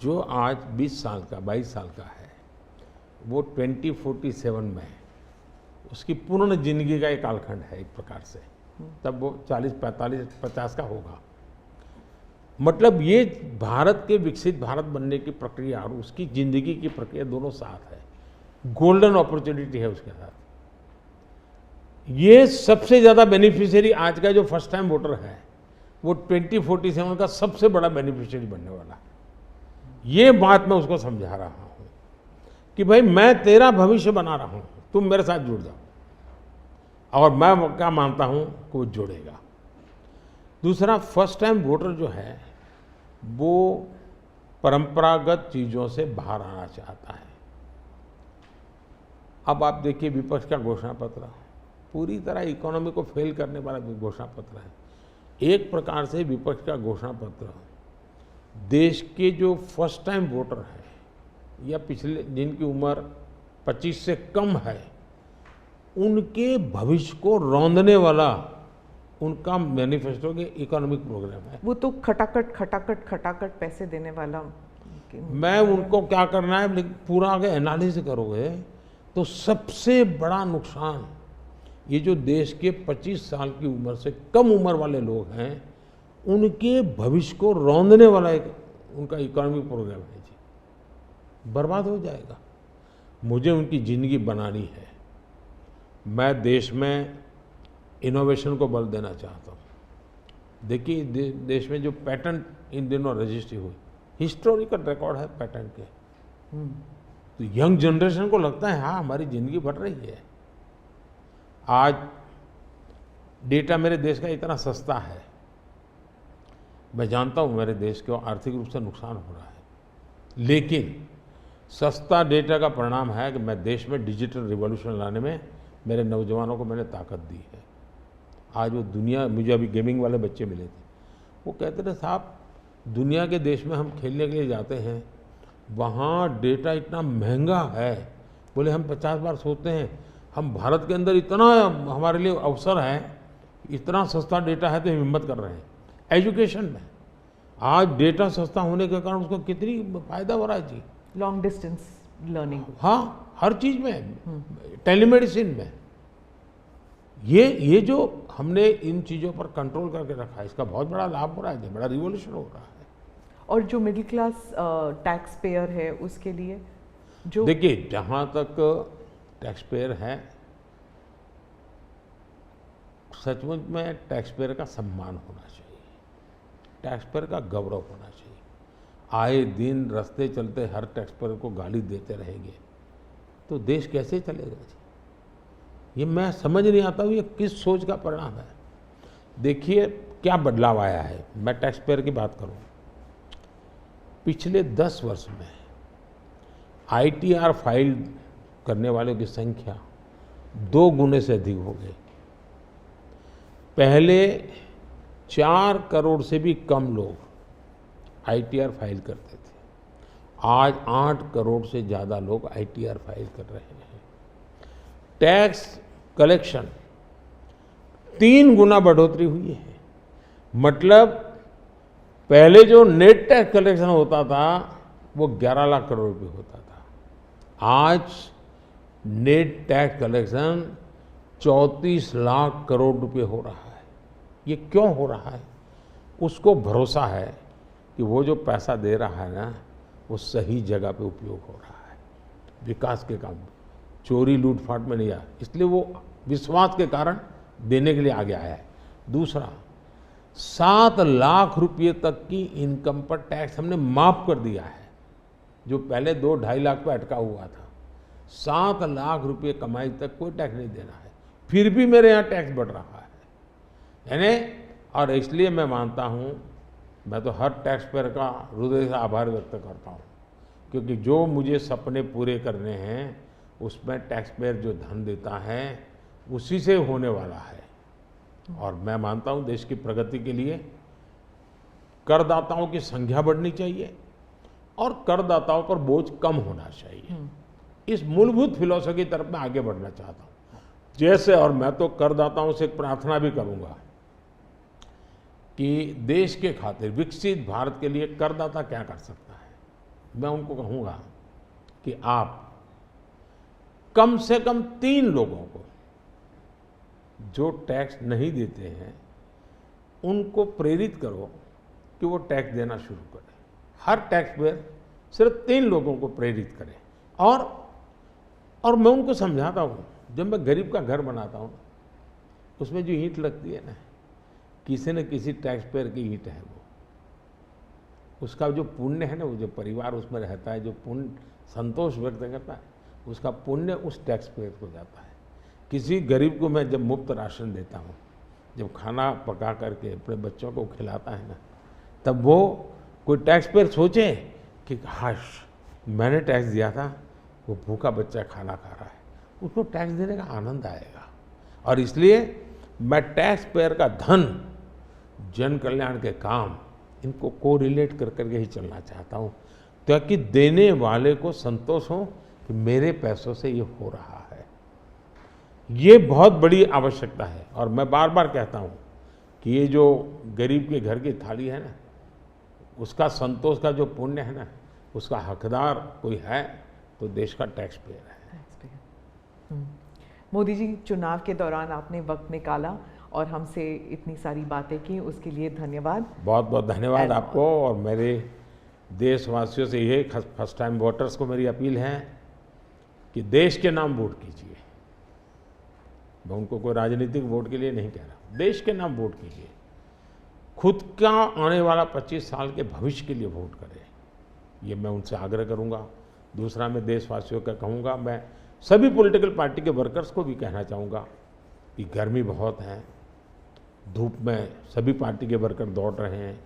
जो आज 20 साल का, 22 साल का है, वो 2047 में है। उसकी पूर्ण जिंदगी का एक कालखंड है एक प्रकार से, तब वो 40, 45, 50 का होगा। मतलब ये भारत के विकसित भारत बनने की प्रक्रिया और उसकी जिंदगी की प्रक्रिया दोनों साथ है, गोल्डन अपॉर्चुनिटी है उसके साथ। ये सबसे ज़्यादा बेनिफिशियरी आज का जो फर्स्ट टाइम वोटर है वो 2047 का सबसे बड़ा बेनिफिशियरी बनने वाला है। ये बात मैं उसको समझा रहा हूँ कि भाई मैं तेरा भविष्य बना रहा हूँ, तुम मेरे साथ जुड़ जाओ। और मैं क्या मानता हूँ कि वो जुड़ेगा। दूसरा, फर्स्ट टाइम वोटर जो है वो परंपरागत चीज़ों से बाहर आना चाहता है। अब आप देखिए विपक्ष का घोषणा पत्र पूरी तरह इकोनॉमी को फेल करने वाला घोषणा पत्र है। एक प्रकार से विपक्ष का घोषणा पत्र देश के जो फर्स्ट टाइम वोटर हैं या पिछले जिनकी उम्र 25 से कम है उनके भविष्य को रौंदने वाला उनका मैनिफेस्टो के इकोनॉमिक प्रोग्राम है। वो तो खटाखट खटाखट खटाखट पैसे देने वाला। मैं उनको क्या करना है, पूरा अगर एनालिसिस करोगे तो सबसे बड़ा नुकसान ये जो देश के 25 साल की उम्र से कम उम्र वाले लोग हैं उनके भविष्य को रौंदने वाला एक उनका इकोनॉमिक प्रोग्राम है जी। बर्बाद हो जाएगा। मुझे उनकी ज़िंदगी बनानी है। मैं देश में इनोवेशन को बल देना चाहता हूँ। देखिए देश में जो पैटेंट इन दिनों रजिस्ट्री हुई, हिस्टोरिकल रिकॉर्ड है पैटेंट के। तो यंग जनरेशन को लगता है हाँ हमारी ज़िंदगी बढ़ रही है। आज डेटा मेरे देश का इतना सस्ता है, मैं जानता हूँ मेरे देश को आर्थिक रूप से नुकसान हो रहा है, लेकिन सस्ता डेटा का परिणाम है कि मैं देश में डिजिटल रिवॉल्यूशन लाने में मेरे नौजवानों को मैंने ताकत दी है। आज वो दुनिया, मुझे अभी गेमिंग वाले बच्चे मिले थे, वो कहते थे साहब दुनिया के देश में हम खेलने के लिए जाते हैं, वहाँ डेटा इतना महंगा है। बोले हम 50 बार सोचते हैं, हम भारत के अंदर इतना हमारे लिए अवसर है, इतना सस्ता डेटा है तो हम हिम्मत कर रहे हैं। एजुकेशन में आज डेटा सस्ता होने के कारण उसको कितनी फायदा हो रहा है जी। लॉन्ग डिस्टेंस लर्निंग, हाँ हर चीज़ में, टेलीमेडिसिन में। ये जो हमने इन चीज़ों पर कंट्रोल करके रखा है, इसका बहुत बड़ा लाभ हो रहा है, बड़ा रिवॉल्यूशन हो रहा है। और जो मिडिल क्लास टैक्स पेयर है उसके लिए जो देखिए जहाँ तक टैक्स पेयर है, सचमुच में टैक्स पेयर का सम्मान होना चाहिए, टैक्स पेयर का गौरव होना चाहिए। आए दिन रास्ते चलते हर टैक्स पेयर को गाली देते रहेंगे तो देश कैसे चलेगा जी। ये मैं समझ नहीं आता हूँ ये किस सोच का परिणाम है। देखिए क्या बदलाव आया है। मैं टैक्स पेयर की बात करूँ, पिछले 10 वर्ष में ITR फाइल करने वालों की संख्या 2 गुने से अधिक हो गई। पहले 4 करोड़ से भी कम लोग ITR फाइल करते थे, आज 8 करोड़ से ज़्यादा लोग ITR फाइल कर रहे हैं। टैक्स कलेक्शन 3 गुना बढ़ोतरी हुई है। मतलब पहले जो नेट टैक्स कलेक्शन होता था वो 11 लाख करोड़ रुपये होता था, आज net tax collection 34 lakh crore रुपये हो रहा है। ये क्यों हो रहा है? उसको भरोसा है कि वो जो पैसा दे रहा है ना वो सही जगह पे उपयोग हो रहा है, विकास के काम, चोरी लूटफाट में नहीं आया, इसलिए वो विश्वास के कारण देने के लिए आगे आया है। दूसरा, 7 लाख रुपये तक की इनकम पर टैक्स हमने माफ कर दिया है, जो पहले 2-2.5 लाख पे अटका हुआ था। 7 लाख रुपये कमाई तक कोई टैक्स नहीं देना है, फिर भी मेरे यहाँ टैक्स बढ़ रहा है। यानी, और इसलिए मैं मानता हूँ, मैं तो हर टैक्स पेयर का हृदय से आभार व्यक्त करता हूँ, क्योंकि जो मुझे सपने पूरे करने हैं उसमें टैक्स पेयर जो धन देता है उसी से होने वाला है। और मैं मानता हूँ देश की प्रगति के लिए करदाताओं की संख्या बढ़नी चाहिए और करदाताओं पर बोझ कम होना चाहिए। इस मूलभूत फिलॉसफी की तरफ मैं आगे बढ़ना चाहता हूँ। जैसे, और मैं तो करदाताओं से एक प्रार्थना भी करूँगा कि देश के खातिर, विकसित भारत के लिए करदाता क्या कर सकता है। मैं उनको कहूँगा कि आप कम से कम 3 लोगों को जो टैक्स नहीं देते हैं उनको प्रेरित करो कि वो टैक्स देना शुरू करें। हर टैक्स पेयर सिर्फ 3 लोगों को प्रेरित करें। और मैं उनको समझाता हूँ, जब मैं गरीब का घर बनाता हूँ उसमें जो ईंट लगती है ना, किसी न किसी टैक्स पेयर की ईंट है वो, उसका जो पुण्य है ना, वो जो परिवार उसमें रहता है, जो पुण्य संतोष व्यक्त करता है, उसका पुण्य उस टैक्स पेयर को जाता है। किसी गरीब को मैं जब मुफ्त राशन देता हूँ, जब खाना पका करके अपने बच्चों को खिलाता है ना, तब वो कोई टैक्स पेयर सोचे कि हाश मैंने टैक्स दिया था, वो भूखा बच्चा खाना खा रहा है, उसको टैक्स देने का आनंद आएगा। और इसलिए मैं टैक्स पेयर का धन, जन कल्याण के काम, इनको कोरिलेट कर करके ही चलना चाहता हूँ, ताकि देने वाले को संतोष हो कि मेरे पैसों से ये हो रहा है। ये बहुत बड़ी आवश्यकता है। और मैं बार बार कहता हूँ कि ये जो गरीब के घर की थाली है ना, उसका संतोष का जो पुण्य है ना, उसका हकदार कोई है तो देश का टैक्स पेयर है। मोदी जी, चुनाव के दौरान आपने वक्त निकाला और हमसे इतनी सारी बातें की, उसके लिए धन्यवाद। बहुत बहुत धन्यवाद आपको। और मेरे देशवासियों से ये फर्स्ट टाइम वोटर्स को मेरी अपील है कि देश के नाम वोट कीजिए। मैं उनको कोई राजनीतिक वोट के लिए नहीं कह रहा, देश के नाम वोट कीजिए। खुद का आने वाला 25 साल के भविष्य के लिए वोट करें, ये मैं उनसे आग्रह करूंगा। दूसरा, मैं देशवासियों का कहूँगा, मैं सभी पॉलिटिकल पार्टी के वर्कर्स को भी कहना चाहूँगा कि गर्मी बहुत है, धूप में सभी पार्टी के वर्कर दौड़ रहे हैं।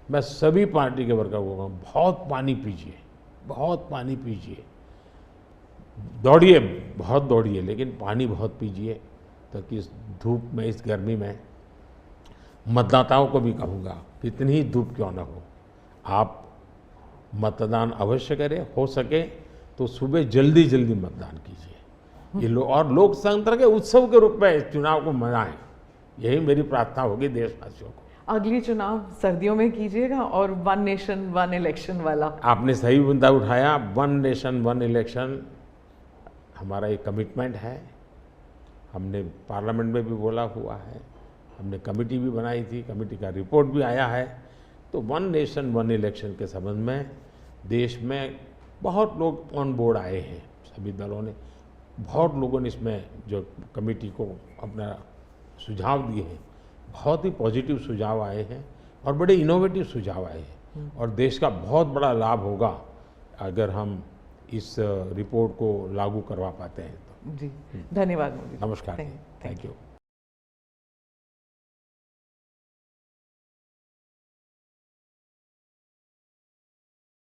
मैं सभी पार्टी के वर्कर को कहूँगा, बहुत पानी पीजिए, बहुत पानी पीजिए, दौड़िए, बहुत दौड़िए, लेकिन पानी बहुत पीजिए, ताकि इस धूप में, इस गर्मी में, मतदाताओं को भी कहूँगा कि इतनी ही धूप क्यों न हो, आप मतदान अवश्य करें। हो सके तो सुबह जल्दी जल्दी मतदान कीजिए। ये और लोकतंत्र के उत्सव के रूप में चुनाव को मनाएं, यही मेरी प्रार्थना होगी देशवासियों को। अगली चुनाव सर्दियों में कीजिएगा और 1 नेशन 1 इलेक्शन वाला। आपने सही मुद्दा उठाया। 1 नेशन 1 इलेक्शन हमारा एक कमिटमेंट है। हमने पार्लियामेंट में भी बोला हुआ है, हमने कमेटी भी बनाई थी, कमेटी का रिपोर्ट भी आया है। तो 1 नेशन 1 इलेक्शन के संबंध में देश में बहुत लोग ऑन बोर्ड आए हैं, सभी दलों ने, बहुत लोगों ने इसमें जो कमेटी को अपना सुझाव दिए हैं, बहुत ही पॉजिटिव सुझाव आए हैं और बड़े इनोवेटिव सुझाव आए हैं। और देश का बहुत बड़ा लाभ होगा अगर हम इस रिपोर्ट को लागू करवा पाते हैं तो। जी, धन्यवाद मोदी। नमस्कार, थैंक यू।